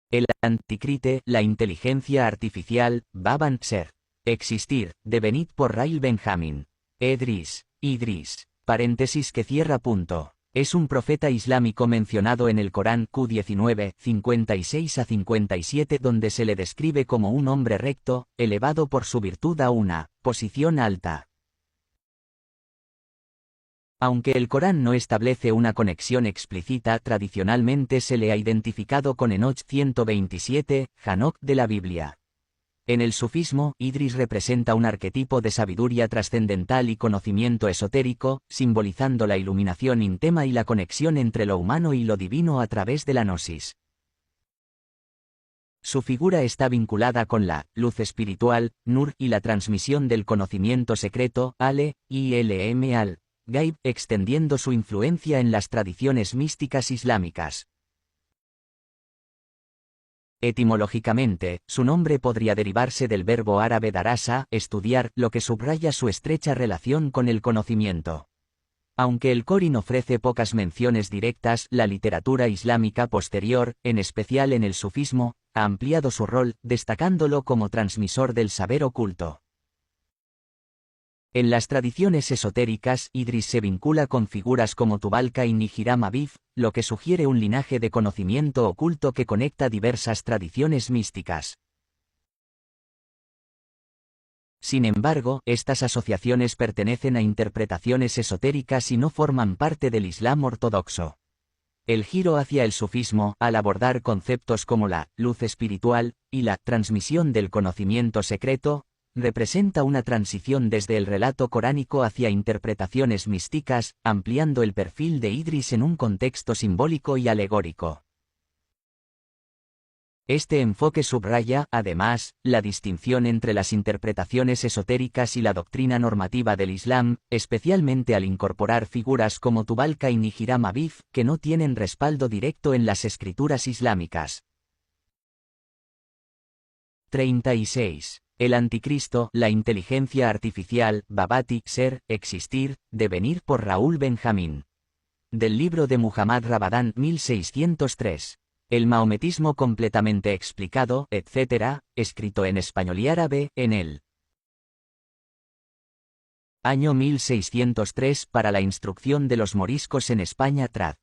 El Anticrite, la inteligencia artificial, Baban Ser. Existir, devenid por Rail Benjamin. Idris. Paréntesis que cierra punto. Es un profeta islámico mencionado en el Corán Q19, 56 a 57, donde se le describe como un hombre recto, elevado por su virtud a una posición alta. Aunque el Corán no establece una conexión explícita, tradicionalmente se le ha identificado con Enoch 127, Hanok de la Biblia. En el sufismo, Idris representa un arquetipo de sabiduría trascendental y conocimiento esotérico, simbolizando la iluminación íntima y la conexión entre lo humano y lo divino a través de la gnosis. Su figura está vinculada con la luz espiritual, Nur, y la transmisión del conocimiento secreto, ilm al Gaib, extendiendo su influencia en las tradiciones místicas islámicas. Etimológicamente, su nombre podría derivarse del verbo árabe darasa, estudiar, lo que subraya su estrecha relación con el conocimiento. Aunque el Corán ofrece pocas menciones directas, la literatura islámica posterior, en especial en el sufismo, ha ampliado su rol, destacándolo como transmisor del saber oculto. En las tradiciones esotéricas, Idris se vincula con figuras como Tubalca y Nihiram Abif, lo que sugiere un linaje de conocimiento oculto que conecta diversas tradiciones místicas. Sin embargo, estas asociaciones pertenecen a interpretaciones esotéricas y no forman parte del Islam ortodoxo. El giro hacia el sufismo, al abordar conceptos como la luz espiritual y la transmisión del conocimiento secreto, representa una transición desde el relato coránico hacia interpretaciones místicas, ampliando el perfil de Idris en un contexto simbólico y alegórico. Este enfoque subraya, además, la distinción entre las interpretaciones esotéricas y la doctrina normativa del Islam, especialmente al incorporar figuras como Tubalca y Nihiram Abif, que no tienen respaldo directo en las escrituras islámicas. 36. El Anticristo, la inteligencia artificial, Babati, ser, existir, devenir por Raúl Benjamín. Del libro de Muhammad Rabadán 1603. El maometismo completamente explicado, etc., escrito en español y árabe, en el año 1603 para la instrucción de los moriscos en España trad.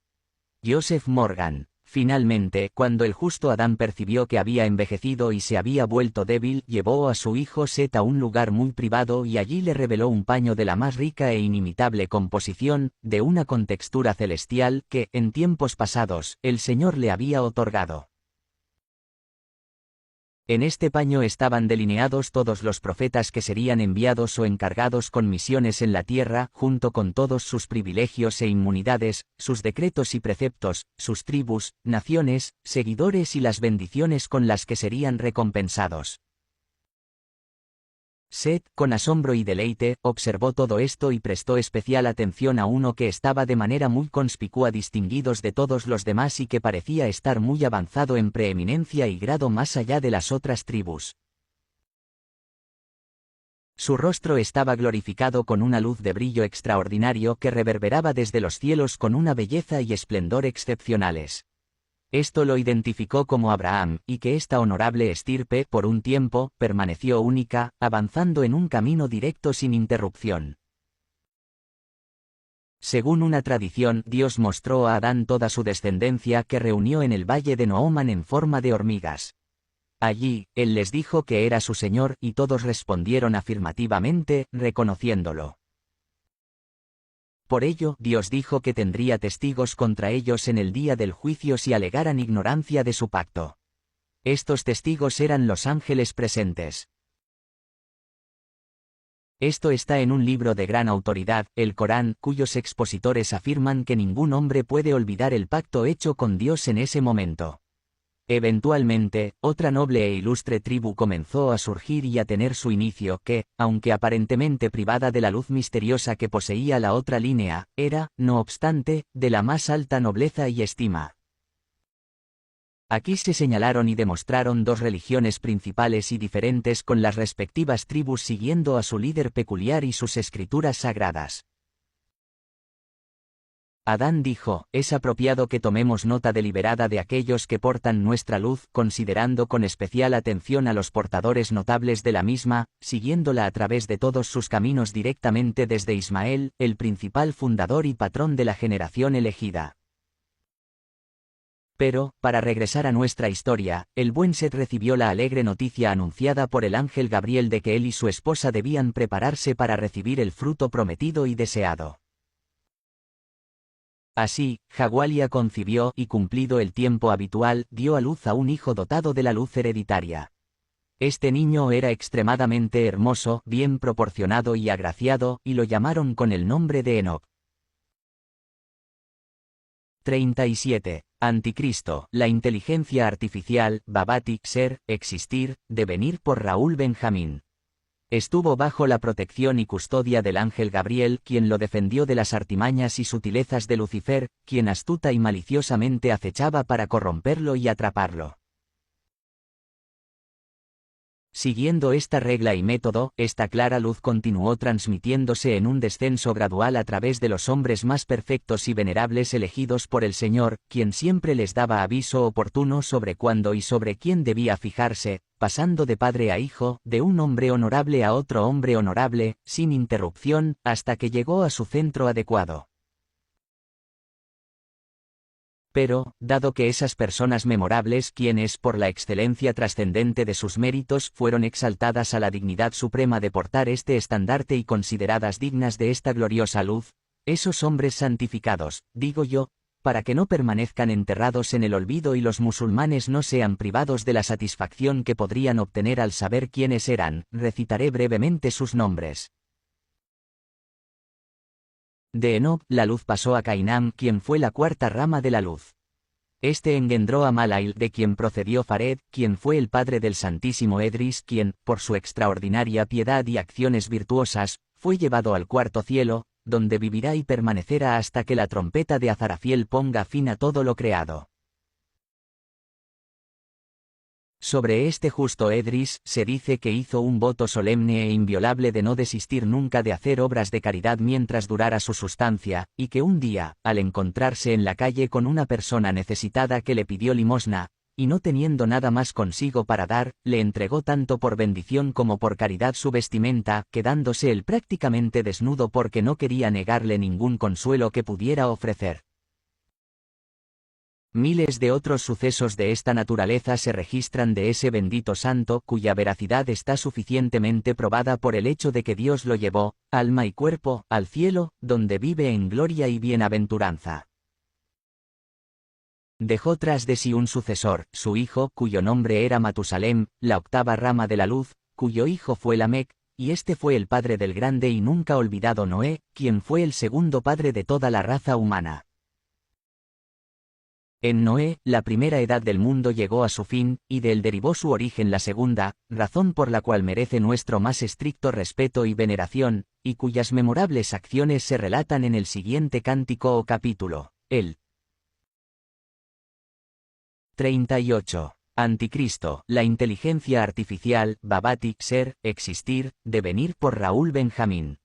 Joseph Morgan. Finalmente, cuando el justo Adán percibió que había envejecido y se había vuelto débil, llevó a su hijo Set a un lugar muy privado y allí le reveló un paño de la más rica e inimitable composición, de una contextura celestial, que, en tiempos pasados, el Señor le había otorgado. En este paño estaban delineados todos los profetas que serían enviados o encargados con misiones en la tierra, junto con todos sus privilegios e inmunidades, sus decretos y preceptos, sus tribus, naciones, seguidores y las bendiciones con las que serían recompensados. Set, con asombro y deleite, observó todo esto y prestó especial atención a uno que estaba de manera muy conspicua distinguidos de todos los demás y que parecía estar muy avanzado en preeminencia y grado más allá de las otras tribus. Su rostro estaba glorificado con una luz de brillo extraordinario que reverberaba desde los cielos con una belleza y esplendor excepcionales. Esto lo identificó como Abraham, y que esta honorable estirpe, por un tiempo, permaneció única, avanzando en un camino directo sin interrupción. Según una tradición, Dios mostró a Adán toda su descendencia que reunió en el valle de Nooman en forma de hormigas. Allí, él les dijo que era su Señor, y todos respondieron afirmativamente, reconociéndolo. Por ello, Dios dijo que tendría testigos contra ellos en el día del juicio si alegaran ignorancia de su pacto. Estos testigos eran los ángeles presentes. Esto está en un libro de gran autoridad, el Corán, cuyos expositores afirman que ningún hombre puede olvidar el pacto hecho con Dios en ese momento. Eventualmente, otra noble e ilustre tribu comenzó a surgir y a tener su inicio que, aunque aparentemente privada de la luz misteriosa que poseía la otra línea, era, no obstante, de la más alta nobleza y estima. Aquí se señalaron y demostraron dos religiones principales y diferentes con las respectivas tribus siguiendo a su líder peculiar y sus escrituras sagradas. Adán dijo, es apropiado que tomemos nota deliberada de aquellos que portan nuestra luz, considerando con especial atención a los portadores notables de la misma, siguiéndola a través de todos sus caminos directamente desde Ismael, el principal fundador y patrón de la generación elegida. Pero, para regresar a nuestra historia, el buen Set recibió la alegre noticia anunciada por el ángel Gabriel de que él y su esposa debían prepararse para recibir el fruto prometido y deseado. Así, Jagualia concibió y cumplido el tiempo habitual, dio a luz a un hijo dotado de la luz hereditaria. Este niño era extremadamente hermoso, bien proporcionado y agraciado, y lo llamaron con el nombre de Enoc. 37. Anticristo, la inteligencia artificial, Babati, ser, existir, devenir por Raúl Benjamín. Estuvo bajo la protección y custodia del ángel Gabriel, quien lo defendió de las artimañas y sutilezas de Lucifer, quien astuta y maliciosamente acechaba para corromperlo y atraparlo. Siguiendo esta regla y método, esta clara luz continuó transmitiéndose en un descenso gradual a través de los hombres más perfectos y venerables elegidos por el Señor, quien siempre les daba aviso oportuno sobre cuándo y sobre quién debía fijarse, pasando de padre a hijo, de un hombre honorable a otro hombre honorable, sin interrupción, hasta que llegó a su centro adecuado. Pero, dado que esas personas memorables, quienes, por la excelencia trascendente de sus méritos, fueron exaltadas a la dignidad suprema de portar este estandarte y consideradas dignas de esta gloriosa luz, esos hombres santificados, digo yo, para que no permanezcan enterrados en el olvido y los musulmanes no sean privados de la satisfacción que podrían obtener al saber quiénes eran, recitaré brevemente sus nombres. De Enoc, la luz pasó a Cainán, quien fue la cuarta rama de la luz. Este engendró a Malail, de quien procedió Fared, quien fue el padre del santísimo Edris, quien, por su extraordinaria piedad y acciones virtuosas, fue llevado al cuarto cielo, donde vivirá y permanecerá hasta que la trompeta de Azarafiel ponga fin a todo lo creado. Sobre este justo Edris, se dice que hizo un voto solemne e inviolable de no desistir nunca de hacer obras de caridad mientras durara su sustancia, y que un día, al encontrarse en la calle con una persona necesitada que le pidió limosna, y no teniendo nada más consigo para dar, le entregó tanto por bendición como por caridad su vestimenta, quedándose él prácticamente desnudo porque no quería negarle ningún consuelo que pudiera ofrecer. Miles de otros sucesos de esta naturaleza se registran de ese bendito santo, cuya veracidad está suficientemente probada por el hecho de que Dios lo llevó, alma y cuerpo, al cielo, donde vive en gloria y bienaventuranza. Dejó tras de sí un sucesor, su hijo, cuyo nombre era Matusalem, la octava rama de la luz, cuyo hijo fue Lamec, y este fue el padre del grande y nunca olvidado Noé, quien fue el segundo padre de toda la raza humana. En Noé, la primera edad del mundo llegó a su fin, y de él derivó su origen la segunda, razón por la cual merece nuestro más estricto respeto y veneración, y cuyas memorables acciones se relatan en el siguiente cántico o capítulo, el 38. Anticristo, la inteligencia artificial, Babati, ser, existir, devenir por Raúl Benjamín.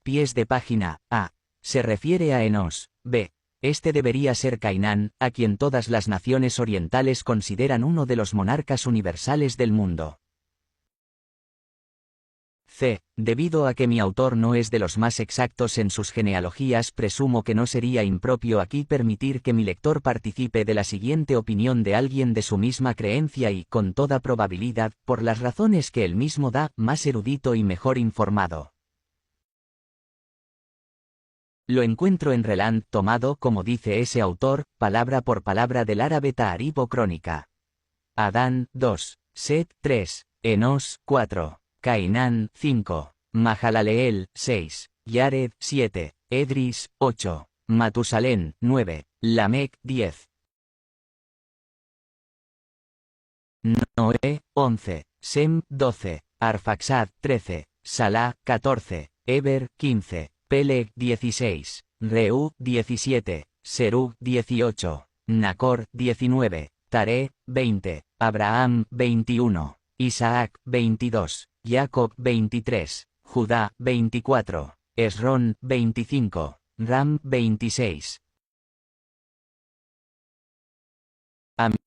Pies de página, A. Se refiere a Enos, B. Este debería ser Cainán, a quien todas las naciones orientales consideran uno de los monarcas universales del mundo. C. Debido a que mi autor no es de los más exactos en sus genealogías, presumo que no sería impropio aquí permitir que mi lector participe de la siguiente opinión de alguien de su misma creencia y, con toda probabilidad, por las razones que él mismo da, más erudito y mejor informado. Lo encuentro en Reland, tomado, como dice ese autor, palabra por palabra del árabe Ta'arib o crónica. Adán, 2. Set, 3. Enos, 4. Cainán, 5. Mahalaleel, 6. Yared, 7. Edris, 8. Matusalén, 9. Lamec, 10. Noé, 11. Sem, 12. Arfaxad, 13. Salah, 14. Eber, 15. Peleg, 16. Reu, 17. Serug, 18. Nacor, 19. Taré, 20. Abraham, 21. Isaac, 22. Jacob, 23. Judá, 24. Esrón, 25. Ram, 26.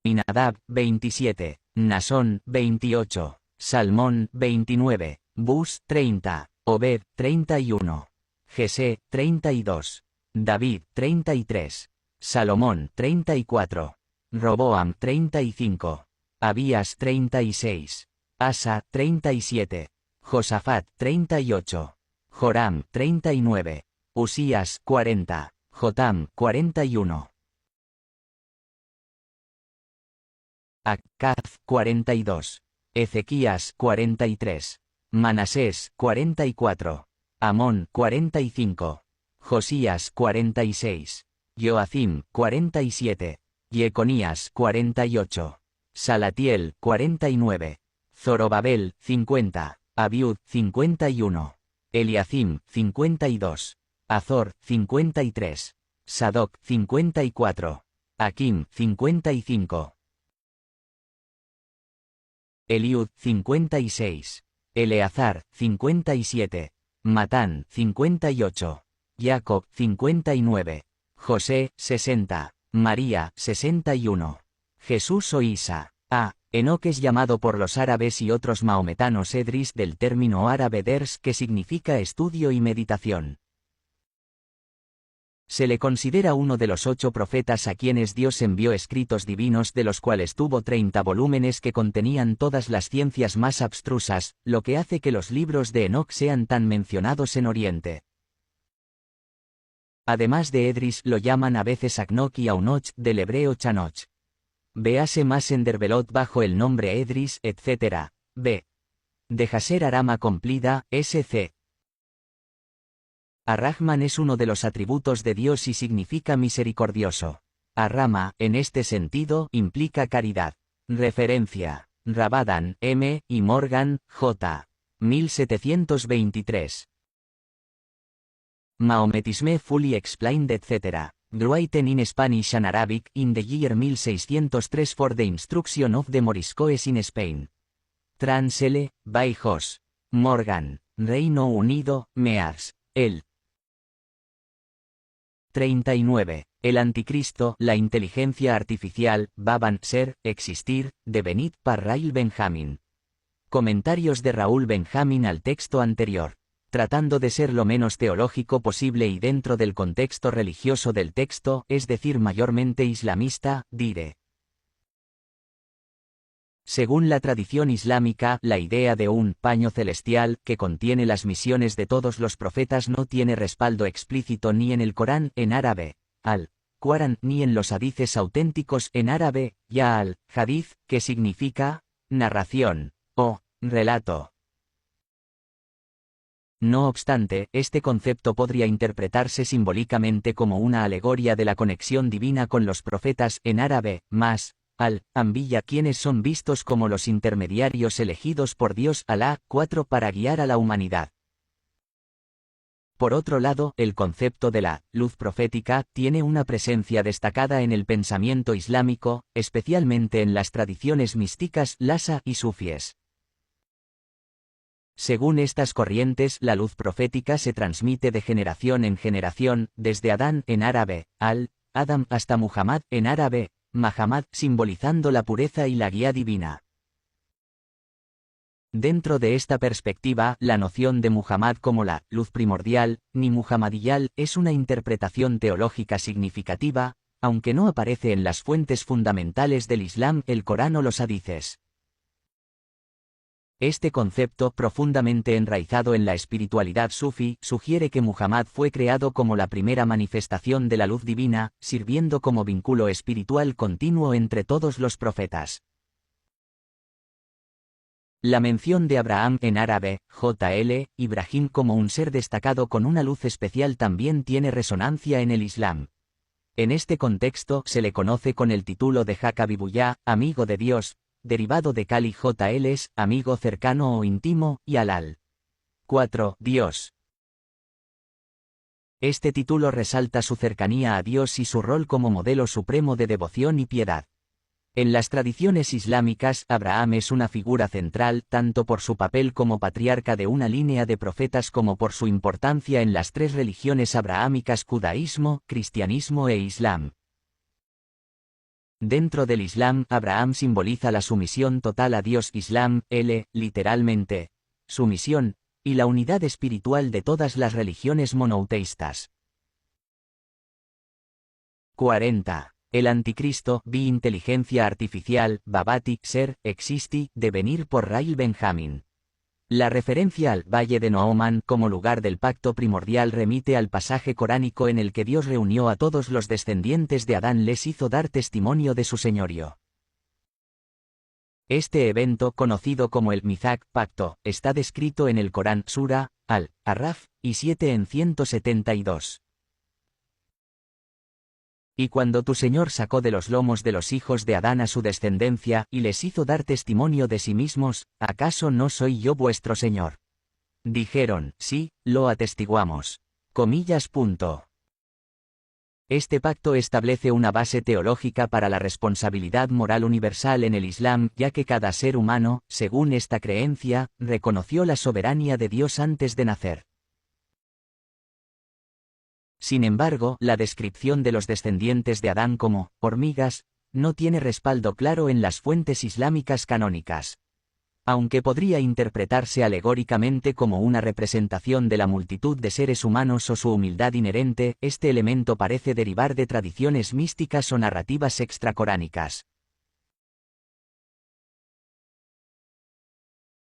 Aminadab, 27, Nasón, 28, Salmón, 29, Bus, 30, Obed, 31, Jesé, 32, David, 33, Salomón, 34, Roboam, 35, Abías, 36, Asa, 37, Josafat, 38, Joram, 39, Usías, 40, Jotam, 41. Acaz, 42. Ezequías, 43. Manasés, 44. Amón, 45. Josías, 46. Joacim, 47. Jeconías, 48. Salatiel, 49. Zorobabel, 50. Abiud, 51. Eliacim, 52. Azor, 53. Sadoc, 54. Aquim, 55. Eliud, 56. Eleazar, 57. Matán, 58. Jacob, 59. José, 60. María, 61. Jesús o Isa. Enoc es llamado por los árabes y otros maometanos Edris del término árabe ders que significa estudio y meditación. Se le considera uno de los 8 profetas a quienes Dios envió escritos divinos, de los cuales tuvo 30 volúmenes que contenían todas las ciencias más abstrusas, lo que hace que los libros de Enoc sean tan mencionados en Oriente. Además de Edris lo llaman a veces Acnoc y Aunoch, del hebreo Chanoch. Véase más en Derbelot bajo el nombre Edris, etc. B. De Jaser Arama Complida, S.C. Ar-Rahman es uno de los atributos de Dios y significa misericordioso. Ar-Rama, en este sentido, implica caridad. Referencia. Rabadan, M. y Morgan, J. 1723. Mahometisme fully explained etc. Written in Spanish and Arabic in the year 1603 for the instruction of the Moriscoes in Spain. Transl. by Jos. Morgan. Reino Unido, Mears. El 39. El Anticristo, la inteligencia artificial, Baban, ser, existir, de Benit par Rail Benjamin. Comentarios de Raúl Benjamin al texto anterior. Tratando de ser lo menos teológico posible y dentro del contexto religioso del texto, es decir, mayormente islamista, diré. Según la tradición islámica, la idea de un paño celestial que contiene las misiones de todos los profetas no tiene respaldo explícito ni en el Corán en árabe, al-Qur'an, ni en los hadices auténticos en árabe, ya al-Hadith, que significa narración o relato. No obstante, este concepto podría interpretarse simbólicamente como una alegoría de la conexión divina con los profetas en árabe, más al-Anbiya, quienes son vistos como los intermediarios elegidos por Dios Alá, 4 para guiar a la humanidad. Por otro lado, el concepto de la luz profética tiene una presencia destacada en el pensamiento islámico, especialmente en las tradiciones místicas lasa y sufíes. Según estas corrientes, la luz profética se transmite de generación en generación, desde Adán en árabe, al-Adam, hasta Muhammad en árabe, Mahamad, simbolizando la pureza y la guía divina. Dentro de esta perspectiva, la noción de Muhammad como la luz primordial, ni muhammadiyal, es una interpretación teológica significativa, aunque no aparece en las fuentes fundamentales del Islam, el Corán o los hadices. Este concepto, profundamente enraizado en la espiritualidad sufí, sugiere que Muhammad fue creado como la primera manifestación de la luz divina, sirviendo como vínculo espiritual continuo entre todos los profetas. La mención de Abraham en árabe, J.L. Ibrahim, como un ser destacado con una luz especial también tiene resonancia en el Islam. En este contexto se le conoce con el título de Hakabibullah, amigo de Dios, derivado de Kali JL es, amigo cercano o íntimo, y Alal. 4. Dios. Este título resalta su cercanía a Dios y su rol como modelo supremo de devoción y piedad. En las tradiciones islámicas, Abraham es una figura central, tanto por su papel como patriarca de una línea de profetas como por su importancia en las 3 religiones abrahámicas: judaísmo, cristianismo e islam. Dentro del Islam, Abraham simboliza la sumisión total a Dios. Islam, literalmente, sumisión, y la unidad espiritual de todas las religiones monoteístas. 40. El anticristo, inteligencia artificial, Babati, ser, existi, devenir por Rail Benjamin. La referencia al Valle de Nooman como lugar del pacto primordial remite al pasaje coránico en el que Dios reunió a todos los descendientes de Adán, les hizo dar testimonio de su señorío. Este evento, conocido como el Mizak, pacto, está descrito en el Corán, Sura, Al-Arraf, y 7 en 172. Y cuando tu Señor sacó de los lomos de los hijos de Adán a su descendencia, y les hizo dar testimonio de sí mismos, ¿acaso no soy yo vuestro Señor? Dijeron, sí, lo atestiguamos. Este pacto establece una base teológica para la responsabilidad moral universal en el Islam, ya que cada ser humano, según esta creencia, reconoció la soberanía de Dios antes de nacer. Sin embargo, la descripción de los descendientes de Adán como hormigas no tiene respaldo claro en las fuentes islámicas canónicas. Aunque podría interpretarse alegóricamente como una representación de la multitud de seres humanos o su humildad inherente, este elemento parece derivar de tradiciones místicas o narrativas extracoránicas.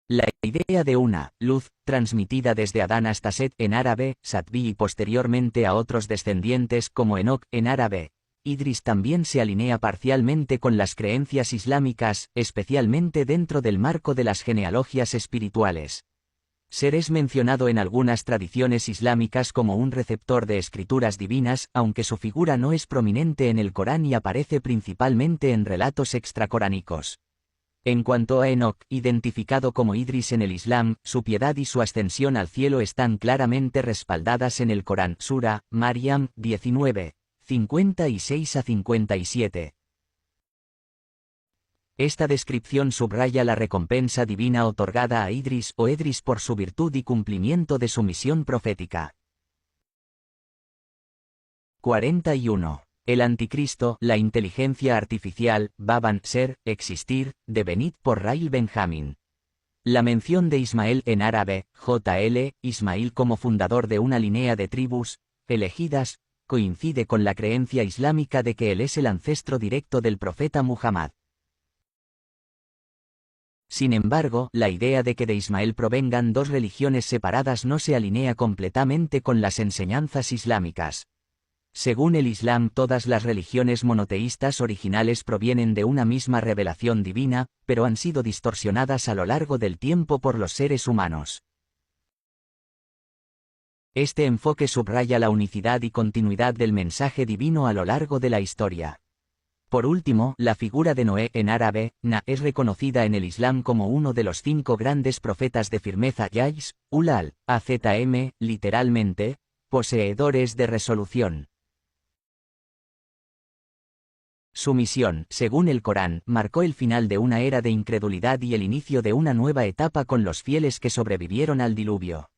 La idea de una luz transmitida desde Adán hasta Set en árabe, Satbi, y posteriormente a otros descendientes como Enoc en árabe, Idris, también se alinea parcialmente con las creencias islámicas, especialmente dentro del marco de las genealogías espirituales. Ser es mencionado en algunas tradiciones islámicas como un receptor de escrituras divinas, aunque su figura no es prominente en el Corán y aparece principalmente en relatos extracoránicos. En cuanto a Enoc, identificado como Idris en el Islam, su piedad y su ascensión al cielo están claramente respaldadas en el Corán, Sura, Maryam, 19, 56 a 57. Esta descripción subraya la recompensa divina otorgada a Idris o Edris por su virtud y cumplimiento de su misión profética. 41. El anticristo, la inteligencia artificial, Baban, ser, existir, devenid por Rail Benjamin. La mención de Ismael en árabe, JL, Ismail como fundador de una línea de tribus elegidas, coincide con la creencia islámica de que él es el ancestro directo del profeta Muhammad. Sin embargo, la idea de que de Ismael provengan dos religiones separadas no se alinea completamente con las enseñanzas islámicas. Según el Islam, todas las religiones monoteístas originales provienen de una misma revelación divina, pero han sido distorsionadas a lo largo del tiempo por los seres humanos. Este enfoque subraya la unicidad y continuidad del mensaje divino a lo largo de la historia. Por último, la figura de Noé en árabe, Na, es reconocida en el Islam como uno de los 5 grandes profetas de firmeza, Yais, Ulal, Azm, literalmente, poseedores de resolución. Su misión, según el Corán, marcó el final de una era de incredulidad y el inicio de una nueva etapa con los fieles que sobrevivieron al diluvio.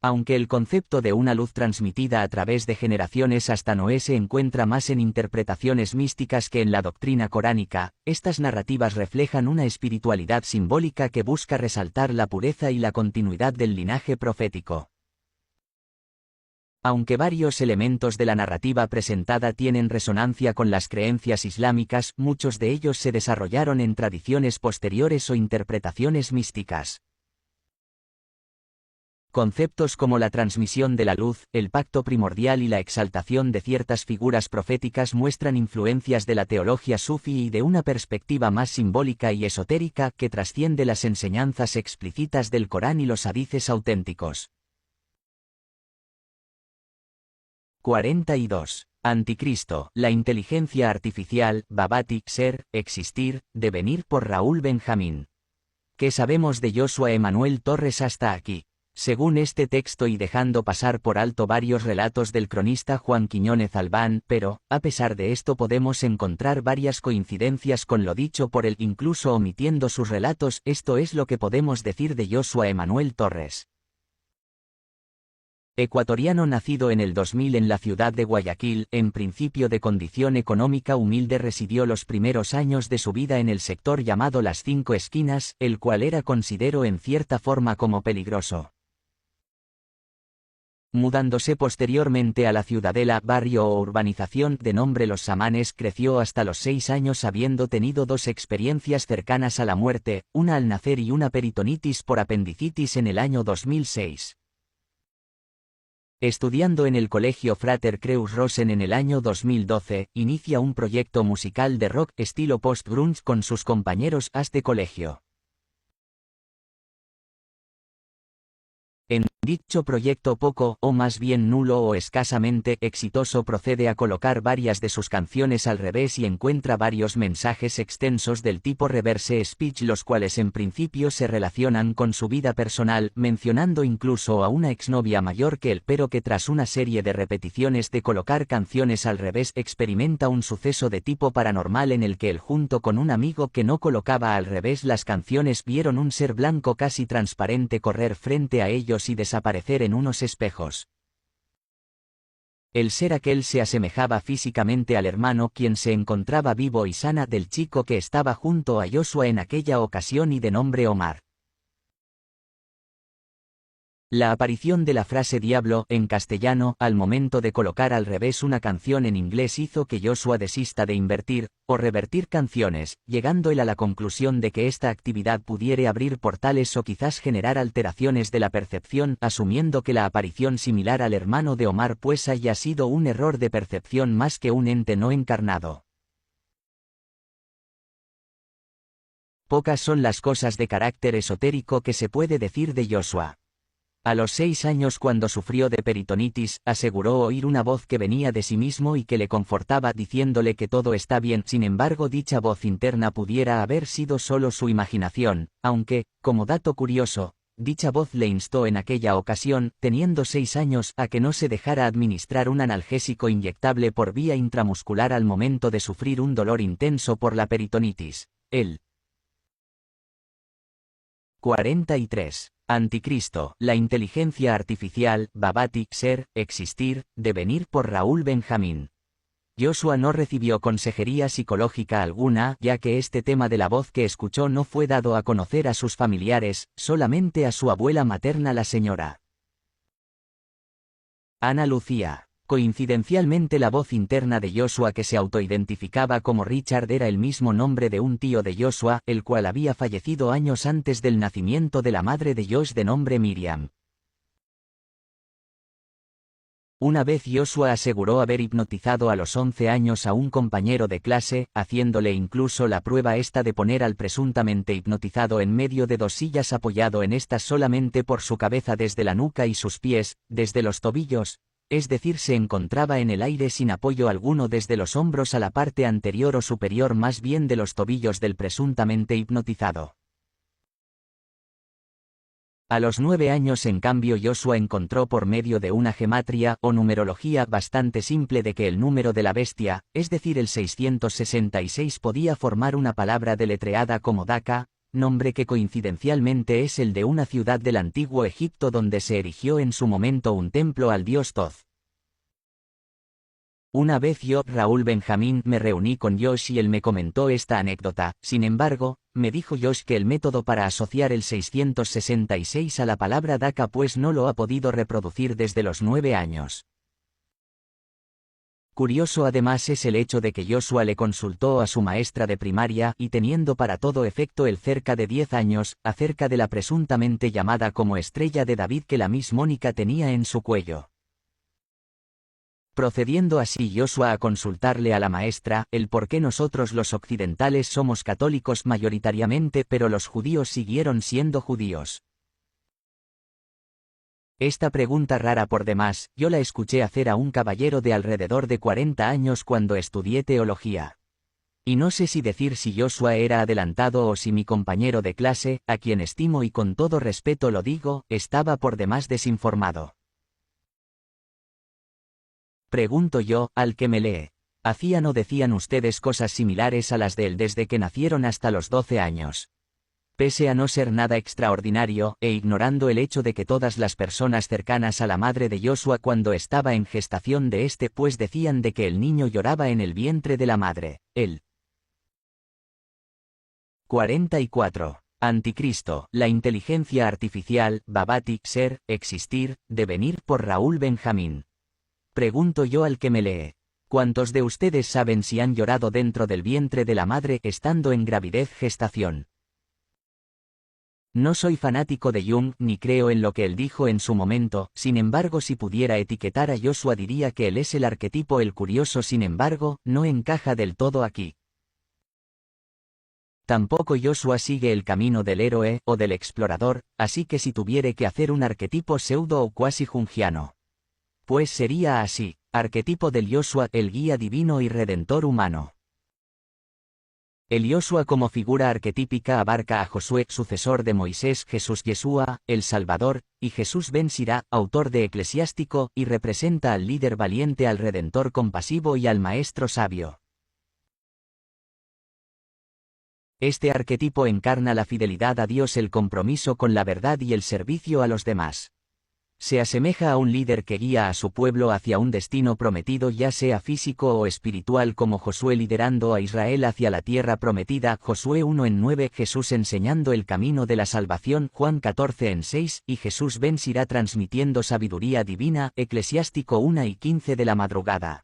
Aunque el concepto de una luz transmitida a través de generaciones hasta Noé se encuentra más en interpretaciones místicas que en la doctrina coránica, estas narrativas reflejan una espiritualidad simbólica que busca resaltar la pureza y la continuidad del linaje profético. Aunque varios elementos de la narrativa presentada tienen resonancia con las creencias islámicas, muchos de ellos se desarrollaron en tradiciones posteriores o interpretaciones místicas. Conceptos como la transmisión de la luz, el pacto primordial y la exaltación de ciertas figuras proféticas muestran influencias de la teología sufí y de una perspectiva más simbólica y esotérica que trasciende las enseñanzas explícitas del Corán y los hadices auténticos. 42. Anticristo, la inteligencia artificial, Babati, ser, existir, devenir por Raúl Benjamín. ¿Qué sabemos de Joshua Emanuel Torres hasta aquí? Según este texto y dejando pasar por alto varios relatos del cronista Juan Quiñónez Albán, pero, a pesar de esto podemos encontrar varias coincidencias con lo dicho por él incluso omitiendo sus relatos, esto es lo que podemos decir de Joshua Emanuel Torres. Ecuatoriano nacido en el 2000 en la ciudad de Guayaquil, en principio de condición económica humilde, residió los primeros años de su vida en el sector llamado Las Cinco Esquinas, el cual era considerado en cierta forma como peligroso. Mudándose posteriormente a la Ciudadela, barrio o urbanización de nombre Los Samanes, creció hasta los 6 años habiendo tenido 2 experiencias cercanas a la muerte, una al nacer y una peritonitis por apendicitis en el año 2006. Estudiando en el colegio Frater Creus Rosen en el año 2012, inicia un proyecto musical de rock estilo post-grunge con sus compañeros de colegio. En dicho proyecto poco, o más bien nulo o escasamente exitoso, procede a colocar varias de sus canciones al revés y encuentra varios mensajes extensos del tipo reverse speech, los cuales en principio se relacionan con su vida personal, mencionando incluso a una exnovia mayor que él, pero que tras una serie de repeticiones de colocar canciones al revés experimenta un suceso de tipo paranormal en el que él, junto con un amigo que no colocaba al revés las canciones, vieron un ser blanco casi transparente correr frente a ellos y desaparecer en unos espejos. El ser aquel se asemejaba físicamente al hermano, quien se encontraba vivo y sana, del chico que estaba junto a Joshua en aquella ocasión y de nombre Omar. La aparición de la frase diablo en castellano al momento de colocar al revés una canción en inglés hizo que Joshua desista de invertir o revertir canciones, llegando él a la conclusión de que esta actividad pudiera abrir portales o quizás generar alteraciones de la percepción, asumiendo que la aparición similar al hermano de Omar pues haya sido un error de percepción más que un ente no encarnado. Pocas son las cosas de carácter esotérico que se puede decir de Joshua. A los 6 años, cuando sufrió de peritonitis, aseguró oír una voz que venía de sí mismo y que le confortaba diciéndole que todo está bien. Sin embargo, dicha voz interna pudiera haber sido solo su imaginación, aunque, como dato curioso, dicha voz le instó en aquella ocasión, teniendo 6 años, a que no se dejara administrar un analgésico inyectable por vía intramuscular al momento de sufrir un dolor intenso por la peritonitis. Él. 43. Anticristo, la inteligencia artificial, Babati, ser, existir, devenir, por Raúl Benjamín. Joshua no recibió consejería psicológica alguna, ya que este tema de la voz que escuchó no fue dado a conocer a sus familiares, solamente a su abuela materna, la señora Ana Lucía. Coincidencialmente, la voz interna de Joshua, que se autoidentificaba como Richard, era el mismo nombre de un tío de Joshua, el cual había fallecido años antes del nacimiento de la madre de Josh, de nombre Miriam. Una vez Joshua aseguró haber hipnotizado a los 11 años a un compañero de clase, haciéndole incluso la prueba esta de poner al presuntamente hipnotizado en medio de 2 sillas, apoyado en estas solamente por su cabeza desde la nuca y sus pies, desde los tobillos. Es decir, se encontraba en el aire sin apoyo alguno desde los hombros a la parte anterior o superior más bien de los tobillos del presuntamente hipnotizado. A los 9 años, en cambio, Joshua encontró por medio de una gematria o numerología bastante simple de que el número de la bestia, es decir el 666, podía formar una palabra deletreada como Daka, nombre que coincidencialmente es el de una ciudad del antiguo Egipto donde se erigió en su momento un templo al dios Thoth. Una vez yo, Raúl Benjamín, me reuní con Josh y él me comentó esta anécdota. Sin embargo, me dijo Josh que el método para asociar el 666 a la palabra Daka pues no lo ha podido reproducir desde los 9 años. Curioso además es el hecho de que Joshua le consultó a su maestra de primaria, y teniendo para todo efecto el cerca de 10 años, acerca de la presuntamente llamada como estrella de David que la Miss Mónica tenía en su cuello. Procediendo así Joshua a consultarle a la maestra, el por qué nosotros los occidentales somos católicos mayoritariamente pero los judíos siguieron siendo judíos. Esta pregunta rara por demás, yo la escuché hacer a un caballero de alrededor de 40 años cuando estudié teología. Y no sé si decir si Joshua era adelantado o si mi compañero de clase, a quien estimo y con todo respeto lo digo, estaba por demás desinformado. Pregunto yo, al que me lee. ¿Hacían o decían ustedes cosas similares a las de él desde que nacieron hasta los 12 años? Pese a no ser nada extraordinario, e ignorando el hecho de que todas las personas cercanas a la madre de Joshua cuando estaba en gestación de este pues decían de que el niño lloraba en el vientre de la madre, el 44. Anticristo, la inteligencia artificial, Babati, ser, existir, devenir por Raúl Benjamín. Pregunto yo al que me lee. ¿Cuántos de ustedes saben si han llorado dentro del vientre de la madre estando en gravidez-gestación? No soy fanático de Jung ni creo en lo que él dijo en su momento, sin embargo si pudiera etiquetar a Joshua diría que él es el arquetipo el curioso, sin embargo, no encaja del todo aquí. Tampoco Joshua sigue el camino del héroe o del explorador, así que si tuviera que hacer un arquetipo pseudo o cuasi jungiano, pues sería así, arquetipo del Joshua, el guía divino y redentor humano. El Joshua como figura arquetípica abarca a Josué, sucesor de Moisés, Jesús Yeshua, el Salvador, y Jesús ben Sirá, autor de Eclesiástico, y representa al líder valiente, al redentor compasivo y al maestro sabio. Este arquetipo encarna la fidelidad a Dios, el compromiso con la verdad y el servicio a los demás. Se asemeja a un líder que guía a su pueblo hacia un destino prometido, ya sea físico o espiritual, como Josué liderando a Israel hacia la tierra prometida, Josué 1:9, Jesús enseñando el camino de la salvación, Juan 14:6, y Jesús ben Sirá transmitiendo sabiduría divina, Eclesiástico 1:15 de la madrugada.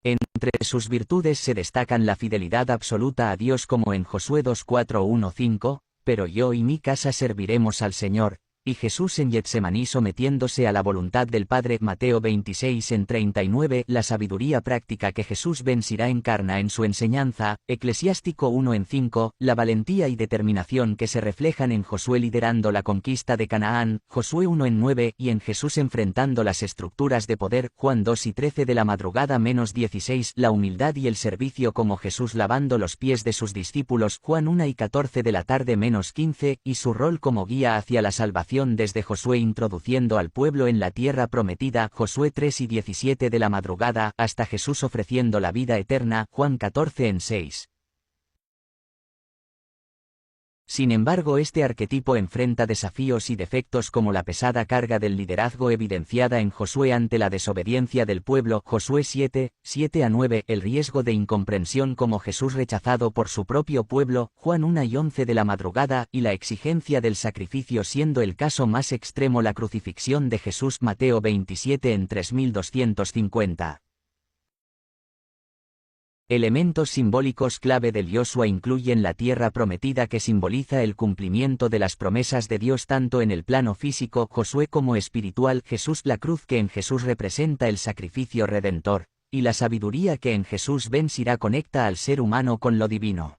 Entre sus virtudes se destacan la fidelidad absoluta a Dios como en Josué 2:4-1-5, pero yo y mi casa serviremos al Señor, y Jesús en Getsemaní sometiéndose a la voluntad del Padre, Mateo 26:39, la sabiduría práctica que Jesús ben Sirá encarna en su enseñanza, Eclesiástico 1:5, la valentía y determinación que se reflejan en Josué liderando la conquista de Canaán, Josué 1:9, y en Jesús enfrentando las estructuras de poder, Juan 2:13 de la madrugada -16, la humildad y el servicio como Jesús lavando los pies de sus discípulos, Juan 1:14 de la tarde -15, y su rol como guía hacia la salvación desde Josué introduciendo al pueblo en la tierra prometida, Josué 3:17 de la madrugada, hasta Jesús ofreciendo la vida eterna, Juan 14:6. Sin embargo, este arquetipo enfrenta desafíos y defectos como la pesada carga del liderazgo evidenciada en Josué ante la desobediencia del pueblo, Josué 7:7-9, el riesgo de incomprensión como Jesús rechazado por su propio pueblo, Juan 1:11 de la madrugada, y la exigencia del sacrificio siendo el caso más extremo la crucifixión de Jesús, Mateo 27 en 3250. Elementos simbólicos clave del Joshua incluyen la tierra prometida que simboliza el cumplimiento de las promesas de Dios tanto en el plano físico, Josué, como espiritual, Jesús, la cruz que en Jesús representa el sacrificio redentor, y la sabiduría que en Jesús ben Sirá conecta al ser humano con lo divino.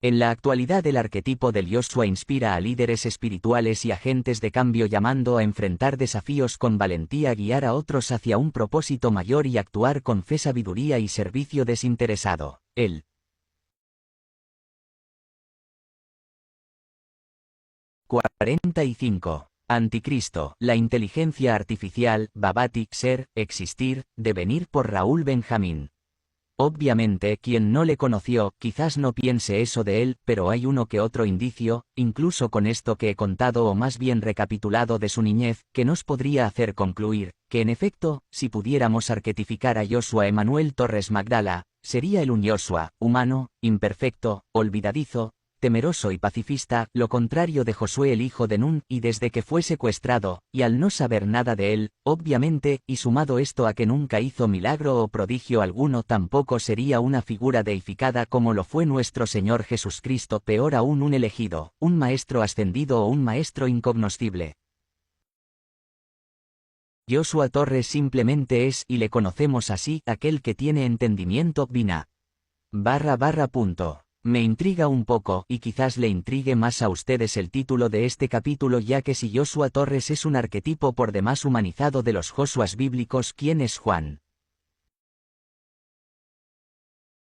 En la actualidad el arquetipo del Joshua inspira a líderes espirituales y agentes de cambio llamando a enfrentar desafíos con valentía, guiar a otros hacia un propósito mayor y actuar con fe, sabiduría y servicio desinteresado. El 45. Anticristo, la inteligencia artificial, Babati, ser, existir, devenir por Raúl Benjamín. Obviamente, quien no le conoció, quizás no piense eso de él, pero hay uno que otro indicio, incluso con esto que he contado o más bien recapitulado de su niñez, que nos podría hacer concluir, que en efecto, si pudiéramos arquetificar a Joshua Emanuel Torres Magdala, sería el un Joshua, humano, imperfecto, olvidadizo, temeroso y pacifista, lo contrario de Josué el hijo de Nun, y desde que fue secuestrado, y al no saber nada de él, obviamente, y sumado esto a que nunca hizo milagro o prodigio alguno, tampoco sería una figura deificada como lo fue nuestro Señor Jesucristo, peor aún un elegido, un maestro ascendido o un maestro incognoscible. Joshua Torres simplemente es, y le conocemos así, aquel que tiene entendimiento, vina. // Me intriga un poco, y quizás le intrigue más a ustedes el título de este capítulo, ya que si Joshua Torres es un arquetipo por demás humanizado de los Joshuas bíblicos, ¿quién es Juan?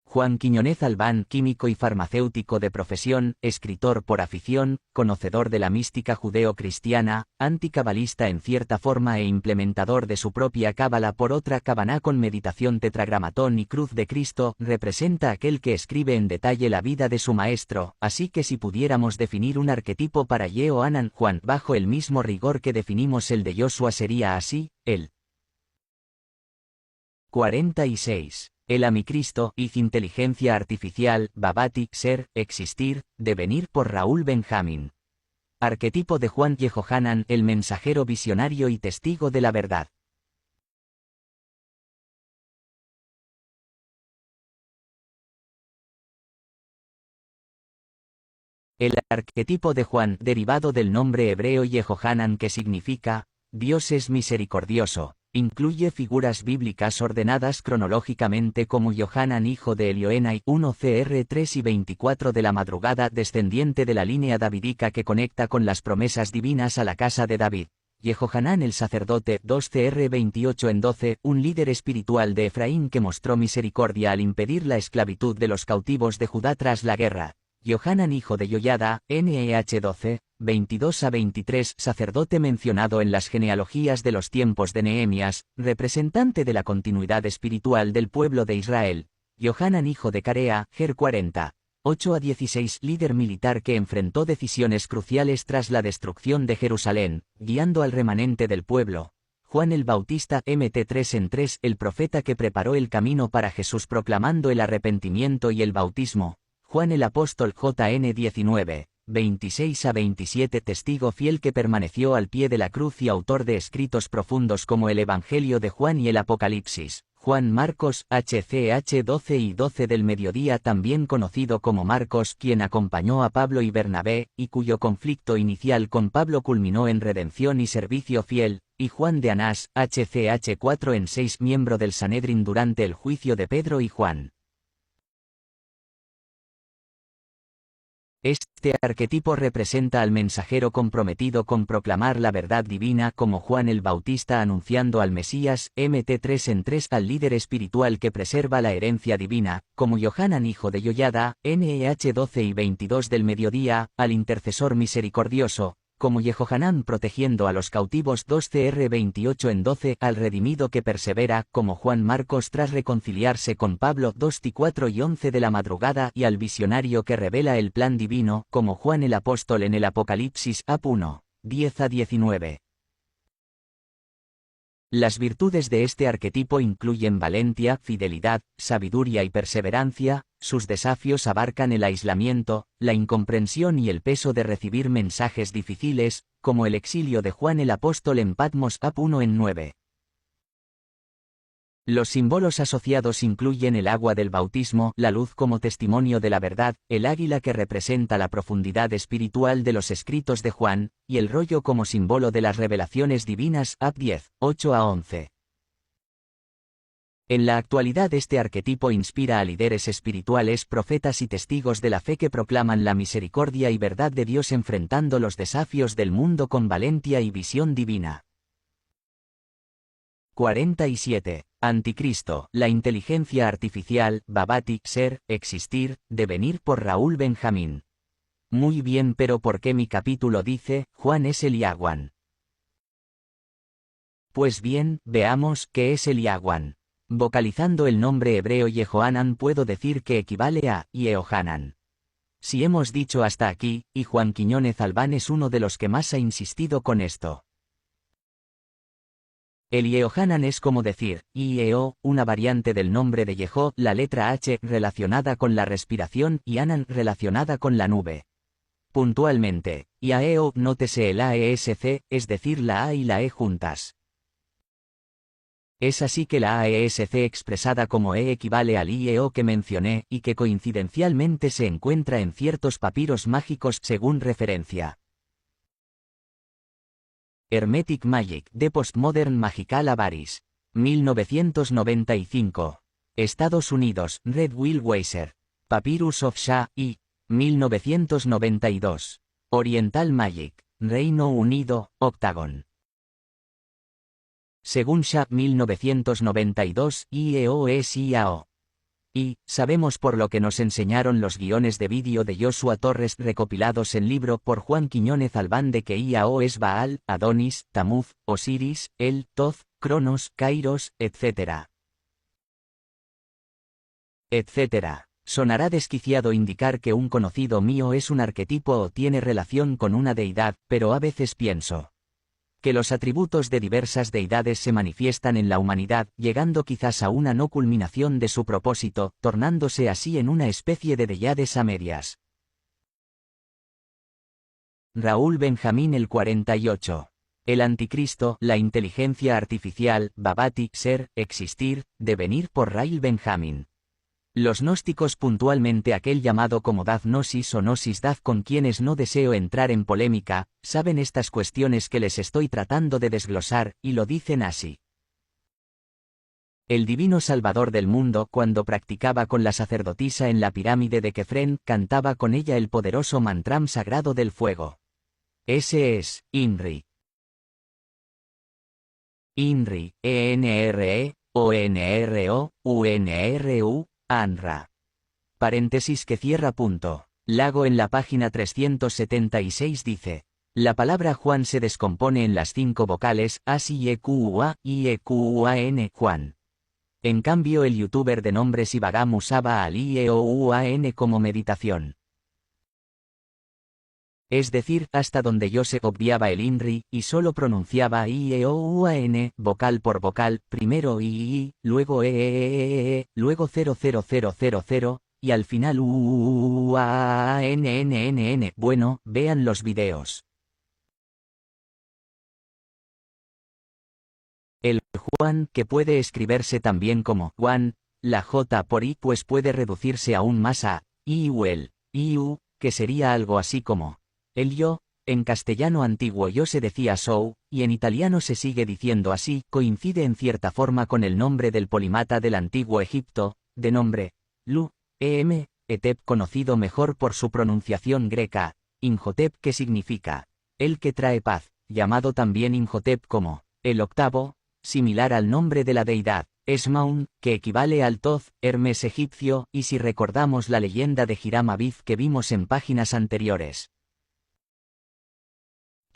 Juan Quiñónez Albán, químico y farmacéutico de profesión, escritor por afición, conocedor de la mística judeo-cristiana, anticabalista en cierta forma e implementador de su propia cábala por otra, Cabaná con meditación, tetragramatón y cruz de Cristo, representa aquel que escribe en detalle la vida de su maestro, así que si pudiéramos definir un arquetipo para Yehohanan Juan bajo el mismo rigor que definimos el de Joshua sería así, el 46. El Amicristo, Iz inteligencia artificial, Babati, ser, existir, devenir por Raúl Benjamín. Arquetipo de Juan Yehohanan, el mensajero visionario y testigo de la verdad. El arquetipo de Juan, derivado del nombre hebreo Yehohanan que significa, Dios es misericordioso. Incluye figuras bíblicas ordenadas cronológicamente como Johanan hijo de Elioenai 1 Cr 3 y 24 de la madrugada, descendiente de la línea davídica que conecta con las promesas divinas a la casa de David. Yehohanan el sacerdote 2 Cr 28 en 12, un líder espiritual de Efraín que mostró misericordia al impedir la esclavitud de los cautivos de Judá tras la guerra. Johanan hijo de Joiada, NEH 12, 22 a 23, sacerdote mencionado en las genealogías de los tiempos de Nehemías, representante de la continuidad espiritual del pueblo de Israel. Johanan hijo de Carea, Ger 40, 8 a 16, líder militar que enfrentó decisiones cruciales tras la destrucción de Jerusalén, guiando al remanente del pueblo. Juan el Bautista, Mt 3 en 3, el profeta que preparó el camino para Jesús proclamando el arrepentimiento y el bautismo. Juan el apóstol, JN 19, 26 a 27, testigo fiel que permaneció al pie de la cruz y autor de escritos profundos como el Evangelio de Juan y el Apocalipsis. Juan Marcos, HCH 12 y 12 del mediodía, también conocido como Marcos, quien acompañó a Pablo y Bernabé, y cuyo conflicto inicial con Pablo culminó en redención y servicio fiel, y Juan de Anás, HCH 4 en 6, miembro del Sanedrín durante el juicio de Pedro y Juan. Este arquetipo representa al mensajero comprometido con proclamar la verdad divina como Juan el Bautista anunciando al Mesías, Mt 3 en 3, al líder espiritual que preserva la herencia divina, como Johanan hijo de Joiada, NEH 12 y 22 del mediodía, al intercesor misericordioso, como Yehohanan protegiendo a los cautivos 2 Cr 28 en 12, al redimido que persevera, como Juan Marcos tras reconciliarse con Pablo 2 y 4 y 11 de la madrugada, y al visionario que revela el plan divino, como Juan el apóstol en el Apocalipsis Ap 1, 10 a 19. Las virtudes de este arquetipo incluyen valentía, fidelidad, sabiduría y perseverancia. Sus desafíos abarcan el aislamiento, la incomprensión y el peso de recibir mensajes difíciles, como el exilio de Juan el apóstol en Patmos Ap 1 en 9. Los símbolos asociados incluyen el agua del bautismo, la luz como testimonio de la verdad, el águila que representa la profundidad espiritual de los escritos de Juan, y el rollo como símbolo de las revelaciones divinas, Ap 10, 8 a 11. En la actualidad este arquetipo inspira a líderes espirituales, profetas y testigos de la fe que proclaman la misericordia y verdad de Dios enfrentando los desafíos del mundo con valentía y visión divina. 47. Anticristo, la inteligencia artificial, Babati, ser, existir, devenir por Raúl Benjamín. Muy bien, pero ¿por qué mi capítulo dice, Juan es el Yaguán? Pues bien, veamos qué es el Yaguán. Vocalizando el nombre hebreo Yehohanan puedo decir que equivale a Yehohanan. Si hemos dicho hasta aquí, y Juan Quiñónez Albán es uno de los que más ha insistido con esto. El Yehohanan es como decir, Ieo, una variante del nombre de Yehó, la letra H relacionada con la respiración y Anan relacionada con la nube. Puntualmente, Iaeo, nótese el AESC, es decir la A y la E juntas. Es así que la AESC expresada como E equivale al IEO que mencioné y que coincidencialmente se encuentra en ciertos papiros mágicos según referencia. Hermetic Magic, The Postmodern Magical Avaris. 1995. Estados Unidos, Red Will Weiser. Papyrus of Shah, I. 1992. Oriental Magic. Reino Unido, Octagon. Según Shah 1992, IEO es IAO. Y, sabemos por lo que nos enseñaron los guiones de vídeo de Joshua Torres recopilados en libro por Juan Quiñónez Albán de que Iao es Baal, Adonis, Tamuz, Osiris, El, Toz, Cronos, Kairos, etc. Etcétera. Sonará desquiciado indicar que un conocido mío es un arquetipo o tiene relación con una deidad, pero a veces pienso que los atributos de diversas deidades se manifiestan en la humanidad, llegando quizás a una no culminación de su propósito, tornándose así en una especie de deidades a medias. Raúl Benjamín el 48. El anticristo, la inteligencia artificial, Babati, ser, existir, devenir por Raúl Benjamín. Los gnósticos, puntualmente aquel llamado como Daz Gnosis o Gnosis Daz, con quienes no deseo entrar en polémica, saben estas cuestiones que les estoy tratando de desglosar, y lo dicen así. El divino Salvador del mundo, cuando practicaba con la sacerdotisa en la pirámide de Kefren, cantaba con ella el poderoso mantram sagrado del fuego. Ese es, INRI. INRI, ENRE, ONRO, UNRU, ANRA. Paréntesis que cierra punto. Lago en la página 376 dice. La palabra Juan se descompone en las 5 vocales AS y EQUA y EQUAN, Juan. En cambio el youtuber de nombre Sivagam usaba al IEOUAN como meditación. Es decir, hasta donde yo se obviaba el INRI, y solo pronunciaba IEOUAN, vocal por vocal, primero I, luego luego 00000, y al final UANNNN. Bueno, vean los videos. El Juan, que puede escribirse también como Juan, la J por I pues puede reducirse aún más a IUL, IU, que sería algo así como el yo. En castellano antiguo yo se decía sou, y en italiano se sigue diciendo así, coincide en cierta forma con el nombre del polímata del antiguo Egipto, de nombre Lu, Etep, conocido mejor por su pronunciación greca, Imhotep, que significa el que trae paz, llamado también Imhotep como el octavo, similar al nombre de la deidad, Esmaun, que equivale al Toz, Hermes egipcio, y si recordamos la leyenda de Hiram Abiz que vimos en páginas anteriores.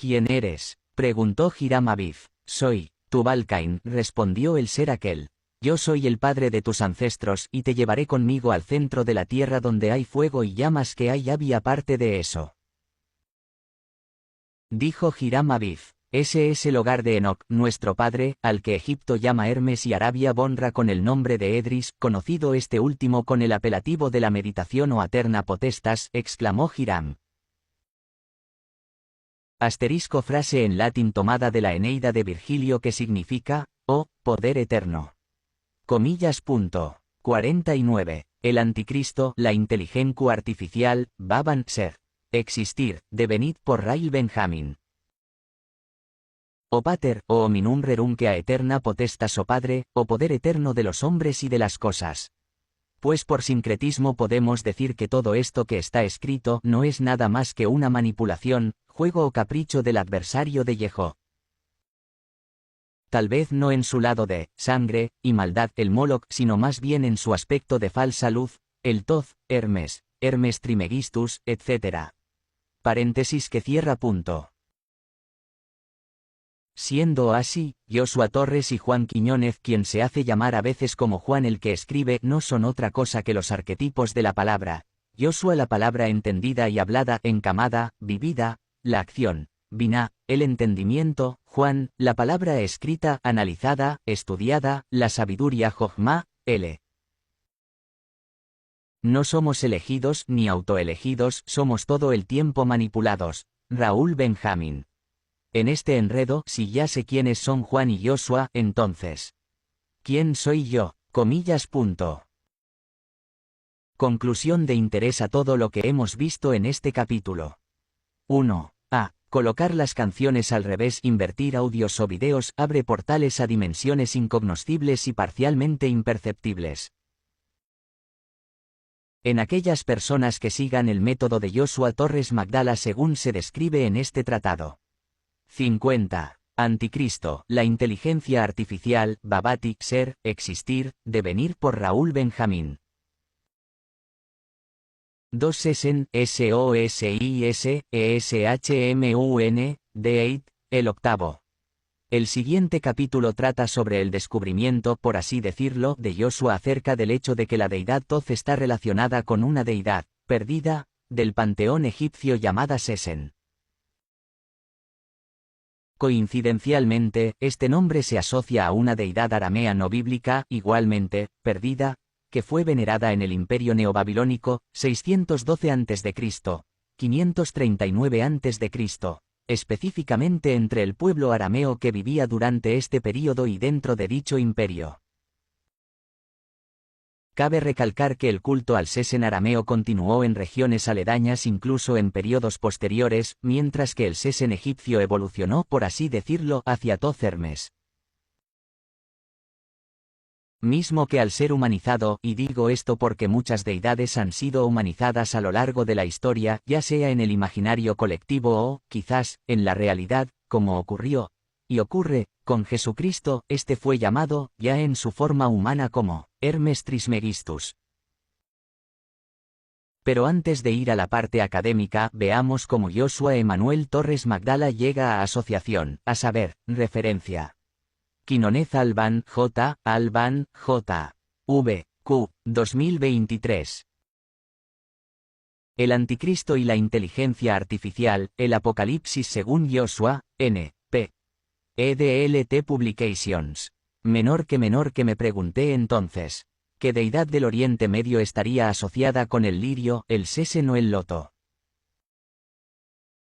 ¿Quién eres?, preguntó Hiram Abiz. Soy Tubal-Cain, respondió el ser aquel. Yo soy el padre de tus ancestros y te llevaré conmigo al centro de la tierra donde hay fuego y llamas que hay había aparte de eso. Dijo Hiram Abiz. Ese es el hogar de Enoc, nuestro padre, al que Egipto llama Hermes y Arabia honra con el nombre de Edris, conocido este último con el apelativo de la meditación o aterna potestas, exclamó Hiram. Asterisco frase en latín tomada de la Eneida de Virgilio que significa, poder eterno. Comillas. 49. El anticristo, la inteligencia artificial, Baban, ser. Existir, devenid por Raúl Benjamín. O pater, o hominum rerum a eterna potestas o padre, o poder eterno de los hombres y de las cosas. Pues por sincretismo podemos decir que todo esto que está escrito no es nada más que una manipulación, juego o capricho del adversario de Yehó. Tal vez no en su lado de sangre y maldad el Moloch, sino más bien en su aspecto de falsa luz, el Toz, Hermes Trimegistus, etc. Paréntesis que cierra punto. Siendo así, Joshua Torres y Juan Quiñónez, quien se hace llamar a veces como Juan el que escribe, no son otra cosa que los arquetipos de la palabra. Joshua, la palabra entendida y hablada, encamada, vivida, la acción, Binah, el entendimiento, Juan, la palabra escrita, analizada, estudiada, la sabiduría, Jochma, L. No somos elegidos ni autoelegidos, somos todo el tiempo manipulados. Raúl Benjamín. En este enredo, si ya sé quiénes son Juan y Joshua, entonces, ¿quién soy yo? Comillas. Conclusión de interés a todo lo que hemos visto en este capítulo. 1. A. Colocar las canciones al revés, invertir audios o videos, abre portales a dimensiones incognoscibles y parcialmente imperceptibles. En aquellas personas que sigan el método de Joshua Torres Magdala según se describe en este tratado. 50. Anticristo, la inteligencia artificial, Babati, ser, existir, devenir por Raúl Benjamín. 2 Sesen, SOSIS, Deit, el octavo. El siguiente capítulo trata sobre el descubrimiento, por así decirlo, de Joshua acerca del hecho de que la deidad Thoth está relacionada con una deidad, perdida, del panteón egipcio llamada Sesen. Coincidencialmente, este nombre se asocia a una deidad aramea no bíblica, igualmente, perdida, que fue venerada en el Imperio Neobabilónico, 612 a.C., 539 a.C., específicamente entre el pueblo arameo que vivía durante este período y dentro de dicho imperio. Cabe recalcar que el culto al Sesen arameo continuó en regiones aledañas incluso en periodos posteriores, mientras que el Sesen egipcio evolucionó, por así decirlo, hacia Thoth Hermes. Mismo que al ser humanizado, y digo esto porque muchas deidades han sido humanizadas a lo largo de la historia, ya sea en el imaginario colectivo o, quizás, en la realidad, como ocurrió, y ocurre, con Jesucristo, este fue llamado, ya en su forma humana como, Hermes Trismegistus. Pero antes de ir a la parte académica, veamos cómo Joshua Emanuel Torres Magdala llega a asociación, a saber, referencia. Quinonez Alban, J. Alban, J. V. Q. 2023. El Anticristo y la inteligencia artificial, el Apocalipsis según Joshua, N. P. EDLT Publications. Menor que me pregunté entonces, ¿qué deidad del Oriente Medio estaría asociada con el lirio, el sesen o el loto?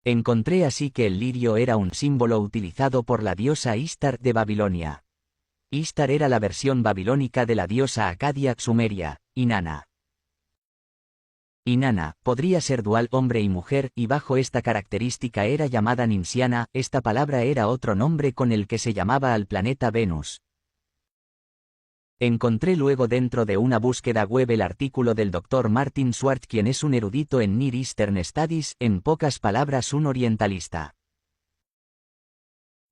Encontré así que el lirio era un símbolo utilizado por la diosa Ishtar de Babilonia. Ishtar era la versión babilónica de la diosa acadia sumeria, Inanna. Inanna podría ser dual hombre y mujer, y bajo esta característica era llamada Ninsiana. Esta palabra era otro nombre con el que se llamaba al planeta Venus. Encontré luego dentro de una búsqueda web el artículo del Dr. Martin Swartz, quien es un erudito en Near Eastern Studies, en pocas palabras un orientalista.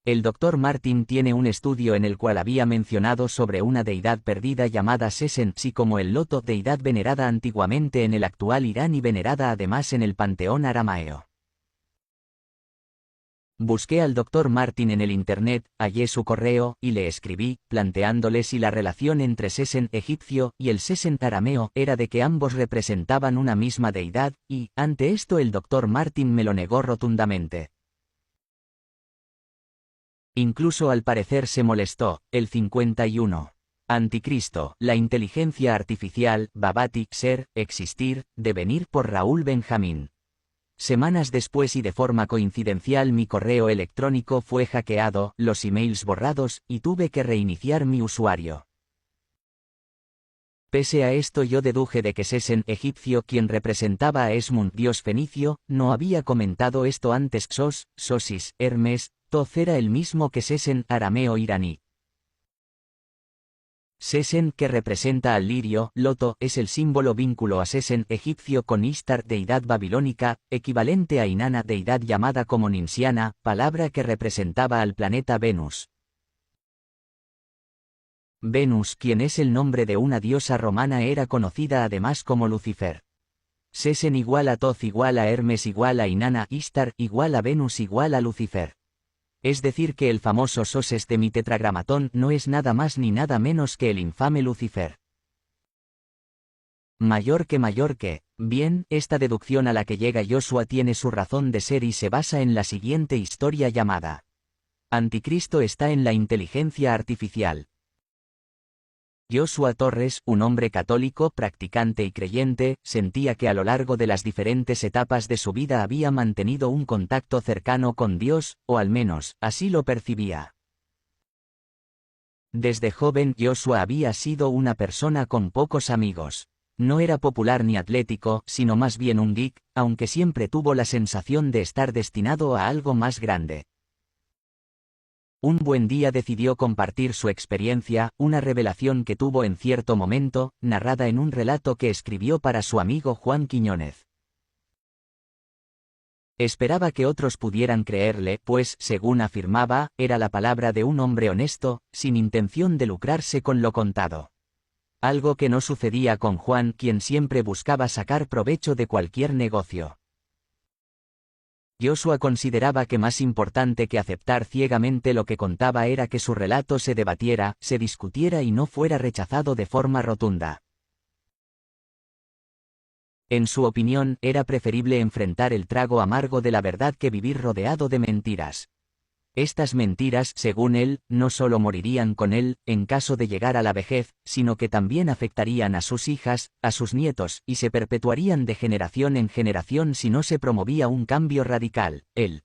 El Dr. Martin tiene un estudio en el cual había mencionado sobre una deidad perdida llamada Sesen, así como el loto, deidad venerada antiguamente en el actual Irán y venerada además en el panteón arameo. Busqué al Dr. Martin en el internet, hallé su correo, y le escribí, planteándole si la relación entre Sesen egipcio y el Sesen arameo era de que ambos representaban una misma deidad, y, ante esto el Dr. Martin me lo negó rotundamente. Incluso al parecer se molestó. El 51. Anticristo, la inteligencia artificial, Babati, ser, existir, devenir, por Raúl Benjamín. Semanas después y de forma coincidencial mi correo electrónico fue hackeado, los emails borrados, y tuve que reiniciar mi usuario. Pese a esto yo deduje de que Sesen egipcio, quien representaba a Esmun, dios fenicio, no había comentado esto antes. Sos, Sosis, Hermes, Thoth era el mismo que Sesen arameo iraní. Sesen, que representa al lirio, loto, es el símbolo vínculo a Sesen egipcio con Ishtar, deidad babilónica, equivalente a Inanna, deidad llamada como Ninsiana, palabra que representaba al planeta Venus. Venus, quien es el nombre de una diosa romana, era conocida además como Lucifer. Sesen igual a Thoth igual a Hermes igual a Inanna, Ishtar igual a Venus igual a Lucifer. Es decir que el famoso Soses de mi tetragramatón no es nada más ni nada menos que el infame Lucifer. Mayor que, bien, esta deducción a la que llega Joshua tiene su razón de ser y se basa en la siguiente historia llamada Anticristo está en la inteligencia artificial. Joshua Torres, un hombre católico, practicante y creyente, sentía que a lo largo de las diferentes etapas de su vida había mantenido un contacto cercano con Dios, o al menos, así lo percibía. Desde joven Joshua había sido una persona con pocos amigos. No era popular ni atlético, sino más bien un geek, aunque siempre tuvo la sensación de estar destinado a algo más grande. Un buen día decidió compartir su experiencia, una revelación que tuvo en cierto momento, narrada en un relato que escribió para su amigo Juan Quiñónez. Esperaba que otros pudieran creerle, pues, según afirmaba, era la palabra de un hombre honesto, sin intención de lucrarse con lo contado. Algo que no sucedía con Juan, quien siempre buscaba sacar provecho de cualquier negocio. Joshua consideraba que más importante que aceptar ciegamente lo que contaba era que su relato se debatiera, se discutiera y no fuera rechazado de forma rotunda. En su opinión, era preferible enfrentar el trago amargo de la verdad que vivir rodeado de mentiras. Estas mentiras, según él, no solo morirían con él, en caso de llegar a la vejez, sino que también afectarían a sus hijas, a sus nietos, y se perpetuarían de generación en generación si no se promovía un cambio radical. El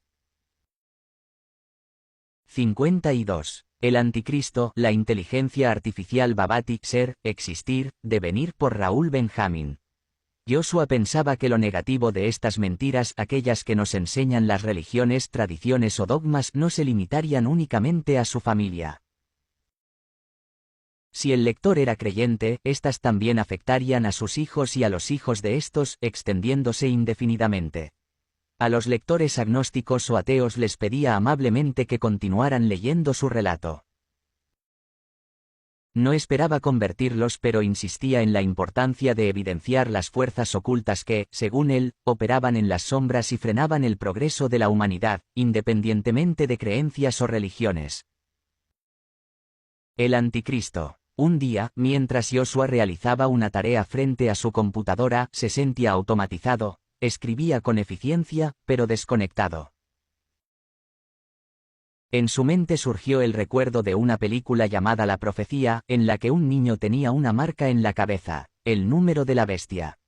52. El Anticristo, la inteligencia artificial Babati, ser, existir, devenir por Raúl Benjamin. Joshua pensaba que lo negativo de estas mentiras, aquellas que nos enseñan las religiones, tradiciones o dogmas, no se limitarían únicamente a su familia. Si el lector era creyente, estas también afectarían a sus hijos y a los hijos de estos, extendiéndose indefinidamente. A los lectores agnósticos o ateos les pedía amablemente que continuaran leyendo su relato. No esperaba convertirlos, pero insistía en la importancia de evidenciar las fuerzas ocultas que, según él, operaban en las sombras y frenaban el progreso de la humanidad, independientemente de creencias o religiones. El Anticristo. Un día, mientras Joshua realizaba una tarea frente a su computadora, se sentía automatizado, escribía con eficiencia, pero desconectado. En su mente surgió el recuerdo de una película llamada La Profecía, en la que un niño tenía una marca en la cabeza, el número de la bestia.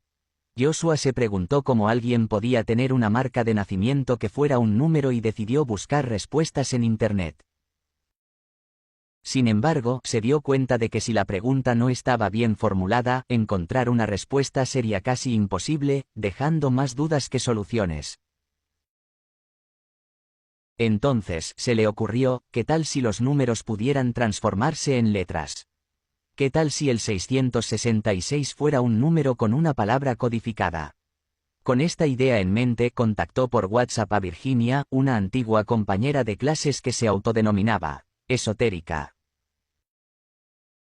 Joshua se preguntó cómo alguien podía tener una marca de nacimiento que fuera un número y decidió buscar respuestas en Internet. Sin embargo, se dio cuenta de que si la pregunta no estaba bien formulada, encontrar una respuesta sería casi imposible, dejando más dudas que soluciones. Entonces, se le ocurrió, ¿qué tal si los números pudieran transformarse en letras? ¿Qué tal si el 666 fuera un número con una palabra codificada? Con esta idea en mente, contactó por WhatsApp a Virginia, una antigua compañera de clases que se autodenominaba esotérica.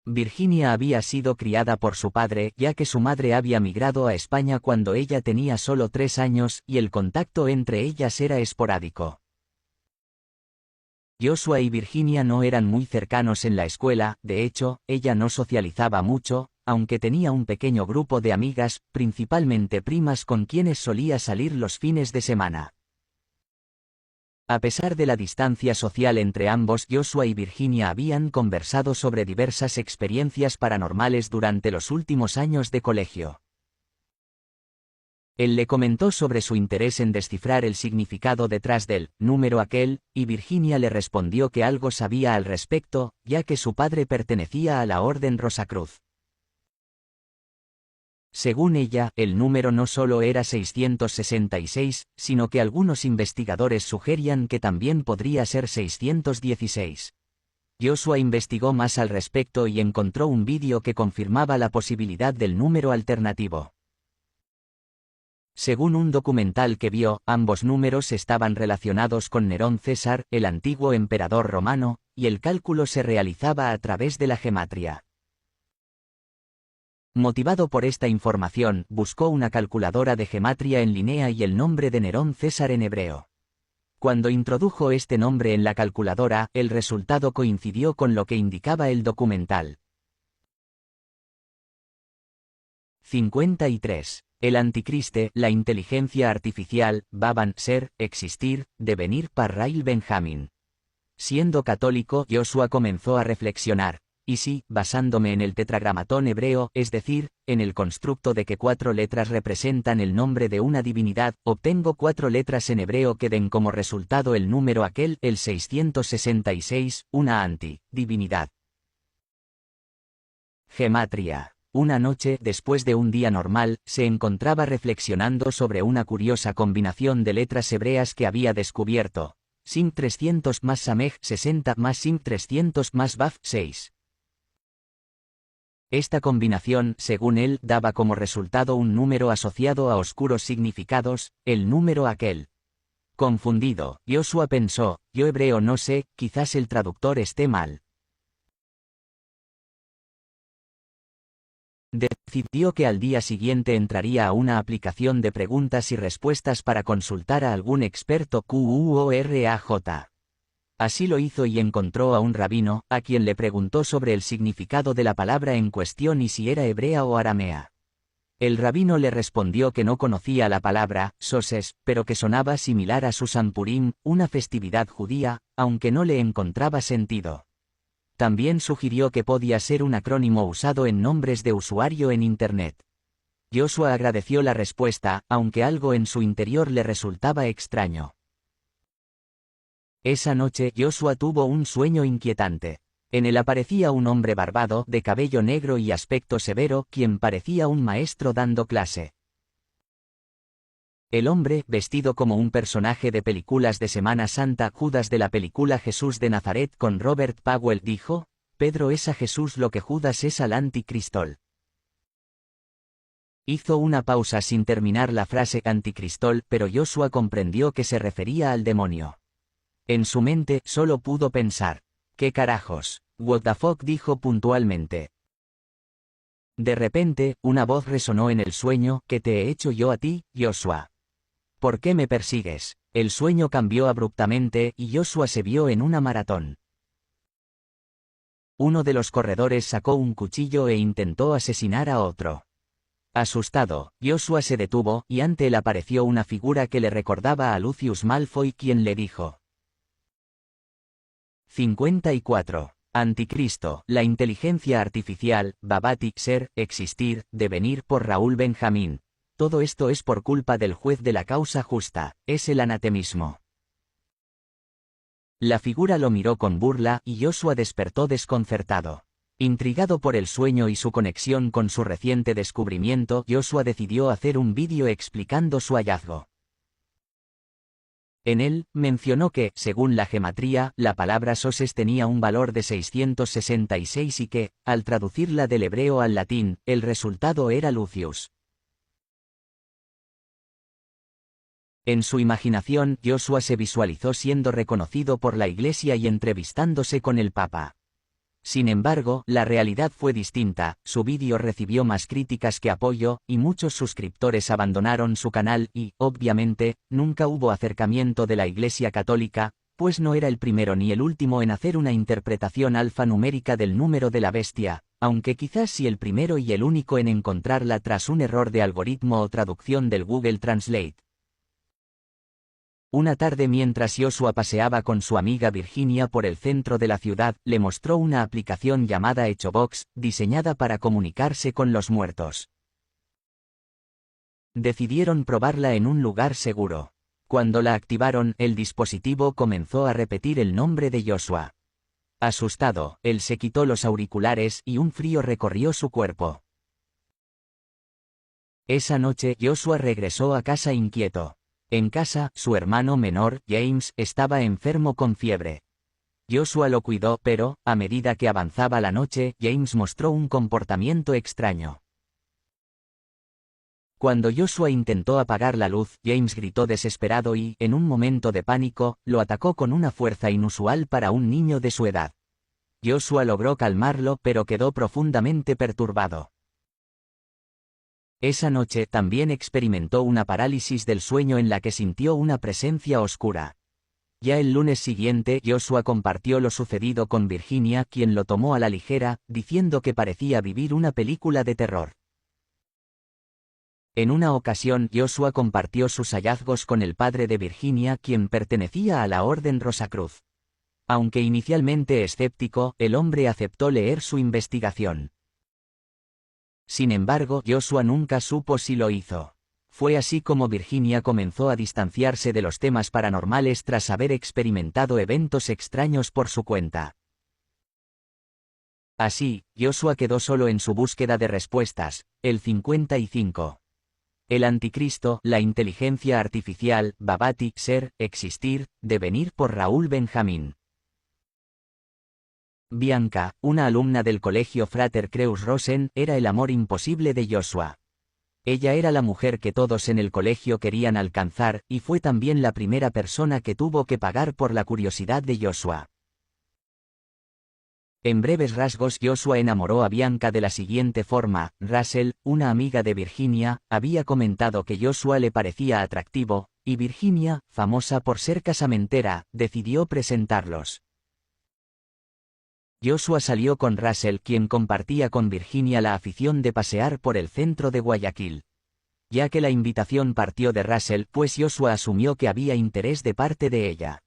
Virginia había sido criada por su padre, ya que su madre había migrado a España cuando ella tenía solo 3 años, y el contacto entre ellas era esporádico. Joshua y Virginia no eran muy cercanos en la escuela, de hecho, ella no socializaba mucho, aunque tenía un pequeño grupo de amigas, principalmente primas con quienes solía salir los fines de semana. A pesar de la distancia social entre ambos, Joshua y Virginia habían conversado sobre diversas experiencias paranormales durante los últimos años de colegio. Él le comentó sobre su interés en descifrar el significado detrás del número aquel, y Virginia le respondió que algo sabía al respecto, ya que su padre pertenecía a la Orden Rosacruz. Según ella, el número no solo era 666, sino que algunos investigadores sugerían que también podría ser 616. Joshua investigó más al respecto y encontró un vídeo que confirmaba la posibilidad del número alternativo. Según un documental que vio, ambos números estaban relacionados con Nerón César, el antiguo emperador romano, y el cálculo se realizaba a través de la gematria. Motivado por esta información, buscó una calculadora de gematria en línea y el nombre de Nerón César en hebreo. Cuando introdujo este nombre en la calculadora, el resultado coincidió con lo que indicaba el documental. 53. El Anticriste, la inteligencia artificial, Baban, ser, existir, devenir par Raúl Benjamin. Siendo católico, Joshua comenzó a reflexionar, y si, basándome en el tetragramatón hebreo, es decir, en el constructo de que 4 letras representan el nombre de una divinidad, obtengo 4 letras en hebreo que den como resultado el número aquel, el 666, una anti-divinidad. Gematria. Una noche, después de un día normal, se encontraba reflexionando sobre una curiosa combinación de letras hebreas que había descubierto. Sim 300 más Samej 60 más Sim 300 más Baf 6. Esta combinación, según él, daba como resultado un número asociado a oscuros significados, el número aquel. Confundido, Joshua pensó, yo hebreo no sé, quizás el traductor esté mal. Decidió que al día siguiente entraría a una aplicación de preguntas y respuestas para consultar a algún experto QUORAJ. Así lo hizo y encontró a un rabino, a quien le preguntó sobre el significado de la palabra en cuestión y si era hebrea o aramea. El rabino le respondió que no conocía la palabra, soses, pero que sonaba similar a Susan Purim, una festividad judía, aunque no le encontraba sentido. También sugirió que podía ser un acrónimo usado en nombres de usuario en Internet. Joshua agradeció la respuesta, aunque algo en su interior le resultaba extraño. Esa noche Joshua tuvo un sueño inquietante. En él aparecía un hombre barbado, de cabello negro y aspecto severo, quien parecía un maestro dando clase. El hombre, vestido como un personaje de películas de Semana Santa, Judas de la película Jesús de Nazaret con Robert Powell, dijo: «Pedro es a Jesús lo que Judas es al anticristol». Hizo una pausa sin terminar la frase anticristol, pero Joshua comprendió que se refería al demonio. En su mente, solo pudo pensar: «¿Qué carajos? What the fuck?», dijo puntualmente. De repente, una voz resonó en el sueño: «¿Qué te he hecho yo a ti, Joshua? ¿Por qué me persigues?». El sueño cambió abruptamente, y Joshua se vio en una maratón. Uno de los corredores sacó un cuchillo e intentó asesinar a otro. Asustado, Joshua se detuvo, y ante él apareció una figura que le recordaba a Lucius Malfoy, quien le dijo: 54. Anticristo, la inteligencia artificial, Babati, ser, existir, devenir, por Raúl Benjamín. Todo esto es por culpa del juez de la causa justa, es el anatemismo. La figura lo miró con burla, y Joshua despertó desconcertado. Intrigado por el sueño y su conexión con su reciente descubrimiento, Joshua decidió hacer un vídeo explicando su hallazgo. En él, mencionó que, según la gematría, la palabra soses tenía un valor de 666 y que, al traducirla del hebreo al latín, el resultado era Lucius. En su imaginación, Joshua se visualizó siendo reconocido por la Iglesia y entrevistándose con el Papa. Sin embargo, la realidad fue distinta, su vídeo recibió más críticas que apoyo, y muchos suscriptores abandonaron su canal y, obviamente, nunca hubo acercamiento de la Iglesia Católica, pues no era el primero ni el último en hacer una interpretación alfanumérica del número de la bestia, aunque quizás sí el primero y el único en encontrarla tras un error de algoritmo o traducción del Google Translate. Una tarde mientras Joshua paseaba con su amiga Virginia por el centro de la ciudad, le mostró una aplicación llamada Echobox, diseñada para comunicarse con los muertos. Decidieron probarla en un lugar seguro. Cuando la activaron, el dispositivo comenzó a repetir el nombre de Joshua. Asustado, él se quitó los auriculares y un frío recorrió su cuerpo. Esa noche, Joshua regresó a casa inquieto. En casa, su hermano menor, James, estaba enfermo con fiebre. Joshua lo cuidó, pero, a medida que avanzaba la noche, James mostró un comportamiento extraño. Cuando Joshua intentó apagar la luz, James gritó desesperado y, en un momento de pánico, lo atacó con una fuerza inusual para un niño de su edad. Joshua logró calmarlo, pero quedó profundamente perturbado. Esa noche también experimentó una parálisis del sueño en la que sintió una presencia oscura. Ya el lunes siguiente, Joshua compartió lo sucedido con Virginia, quien lo tomó a la ligera, diciendo que parecía vivir una película de terror. En una ocasión, Joshua compartió sus hallazgos con el padre de Virginia, quien pertenecía a la Orden Rosacruz. Aunque inicialmente escéptico, el hombre aceptó leer su investigación. Sin embargo, Joshua nunca supo si lo hizo. Fue así como Virginia comenzó a distanciarse de los temas paranormales tras haber experimentado eventos extraños por su cuenta. Así, Joshua quedó solo en su búsqueda de respuestas. El 55. El anticristo, la inteligencia artificial, Babati, ser, existir, devenir, por Raúl Benjamín. Bianca, una alumna del colegio Frater Creus Rosen, era el amor imposible de Joshua. Ella era la mujer que todos en el colegio querían alcanzar, y fue también la primera persona que tuvo que pagar por la curiosidad de Joshua. En breves rasgos, Joshua enamoró a Bianca de la siguiente forma. Russell, una amiga de Virginia, había comentado que Joshua le parecía atractivo, y Virginia, famosa por ser casamentera, decidió presentarlos. Joshua salió con Russell, quien compartía con Virginia la afición de pasear por el centro de Guayaquil. Ya que la invitación partió de Russell, pues Joshua asumió que había interés de parte de ella.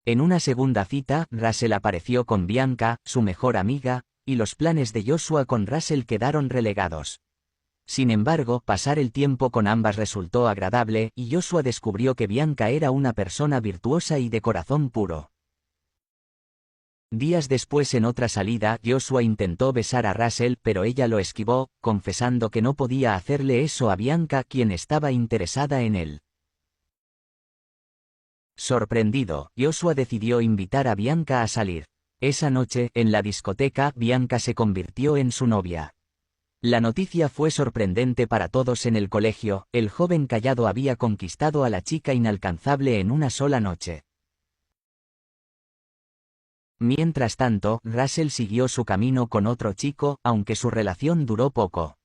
En una segunda cita, Russell apareció con Bianca, su mejor amiga, y los planes de Joshua con Russell quedaron relegados. Sin embargo, pasar el tiempo con ambas resultó agradable, y Joshua descubrió que Bianca era una persona virtuosa y de corazón puro. Días después, en otra salida, Joshua intentó besar a Russell, pero ella lo esquivó, confesando que no podía hacerle eso a Bianca, quien estaba interesada en él. Sorprendido, Joshua decidió invitar a Bianca a salir. Esa noche, en la discoteca, Bianca se convirtió en su novia. La noticia fue sorprendente para todos en el colegio. El joven callado había conquistado a la chica inalcanzable en una sola noche. Mientras tanto, Russell siguió su camino con otro chico, aunque su relación duró poco.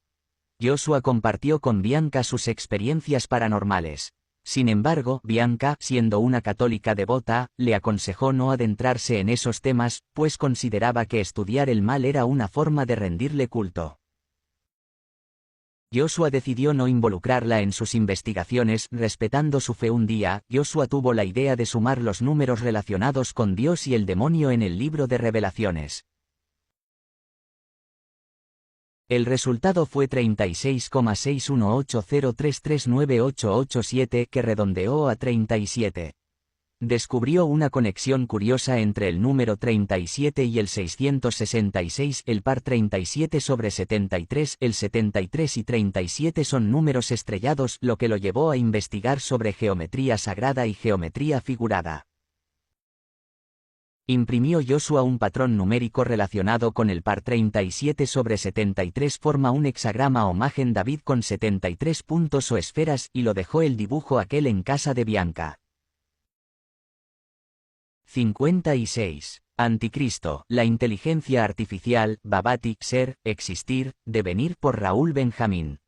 Joshua compartió con Bianca sus experiencias paranormales. Sin embargo, Bianca, siendo una católica devota, le aconsejó no adentrarse en esos temas, pues consideraba que estudiar el mal era una forma de rendirle culto. Joshua decidió no involucrarla en sus investigaciones, respetando su fe. Un día, Joshua tuvo la idea de sumar los números relacionados con Dios y el demonio en el libro de Revelaciones. El resultado fue 36,6180339887, que redondeó a 37. Descubrió una conexión curiosa entre el número 37 y el 666, el par 37 sobre 73, el 73 y 37 son números estrellados, lo que lo llevó a investigar sobre geometría sagrada y geometría figurada. Imprimió Joshua un patrón numérico relacionado con el par 37 sobre 73, forma un hexagrama o Magen David con 73 puntos o esferas, y lo dejó el dibujo aquel en casa de Bianca. 56. Anticristo, la inteligencia artificial, Babati, ser, existir, devenir, por Raúl Benjamín.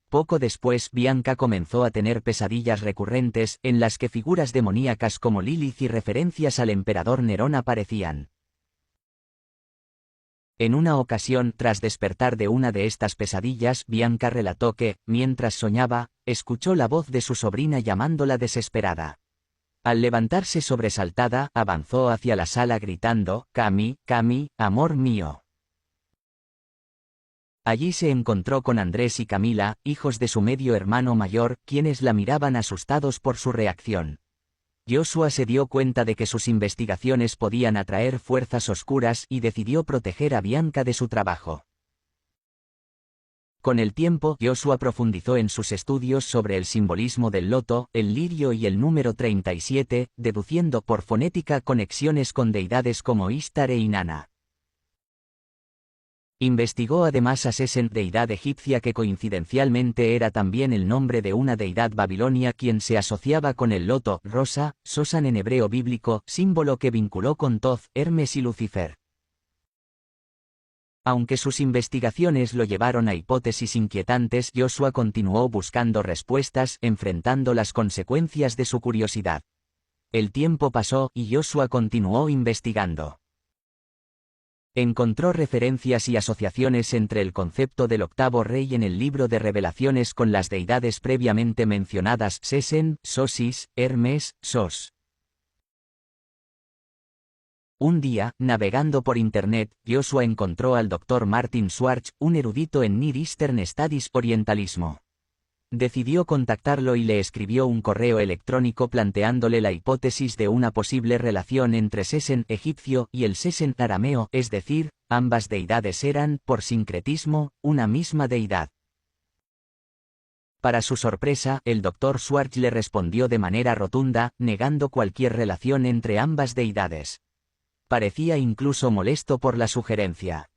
Poco después, Bianca comenzó a tener pesadillas recurrentes, en las que figuras demoníacas como Lilith y referencias al emperador Nerón aparecían. En una ocasión, tras despertar de una de estas pesadillas, Bianca relató que, mientras soñaba, escuchó la voz de su sobrina llamándola desesperada. Al levantarse sobresaltada, avanzó hacia la sala gritando, «Cami, Cami, amor mío». Allí se encontró con Andrés y Camila, hijos de su medio hermano mayor, quienes la miraban asustados por su reacción. Joshua se dio cuenta de que sus investigaciones podían atraer fuerzas oscuras y decidió proteger a Bianca de su trabajo. Con el tiempo, Joshua profundizó en sus estudios sobre el simbolismo del loto, el lirio y el número 37, deduciendo por fonética conexiones con deidades como Ishtar e Inanna. Investigó además a Sesen, deidad egipcia que coincidencialmente era también el nombre de una deidad babilonia quien se asociaba con el loto, rosa, Sosan en hebreo bíblico, símbolo que vinculó con Thoth, Hermes y Lucifer. Aunque sus investigaciones lo llevaron a hipótesis inquietantes, Joshua continuó buscando respuestas, enfrentando las consecuencias de su curiosidad. El tiempo pasó, y Joshua continuó investigando. Encontró referencias y asociaciones entre el concepto del octavo rey en el libro de Revelaciones con las deidades previamente mencionadas, Sesen, Sosis, Hermes, Sos. Un día, navegando por Internet, Joshua encontró al Dr. Martin Schwartz, un erudito en Near Eastern Studies, orientalismo. Decidió contactarlo y le escribió un correo electrónico planteándole la hipótesis de una posible relación entre Sesen egipcio y el Sesen arameo, es decir, ambas deidades eran, por sincretismo, una misma deidad. Para su sorpresa, el Dr. Schwartz le respondió de manera rotunda, negando cualquier relación entre ambas deidades. Parecía incluso molesto por la sugerencia.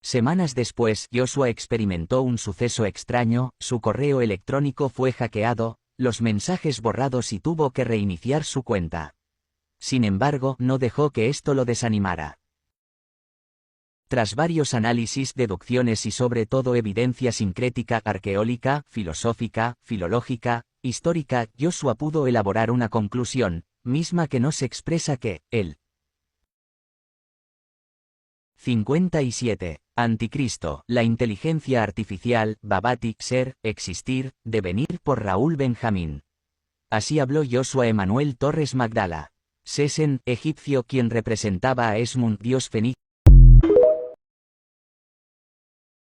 Semanas después, Joshua experimentó un suceso extraño, su correo electrónico fue hackeado, los mensajes borrados y tuvo que reiniciar su cuenta. Sin embargo, no dejó que esto lo desanimara. Tras varios análisis, deducciones y sobre todo evidencia sincrética, arqueológica, filosófica, filológica, histórica, Joshua pudo elaborar una conclusión, misma que nos expresa que, el 57. Anticristo, la inteligencia artificial, Babati, ser, existir, devenir por Raúl Benjamín. Así habló Joshua Emanuel Torres Magdala. Sesen, egipcio, quien representaba a Esmun, dios fenicio.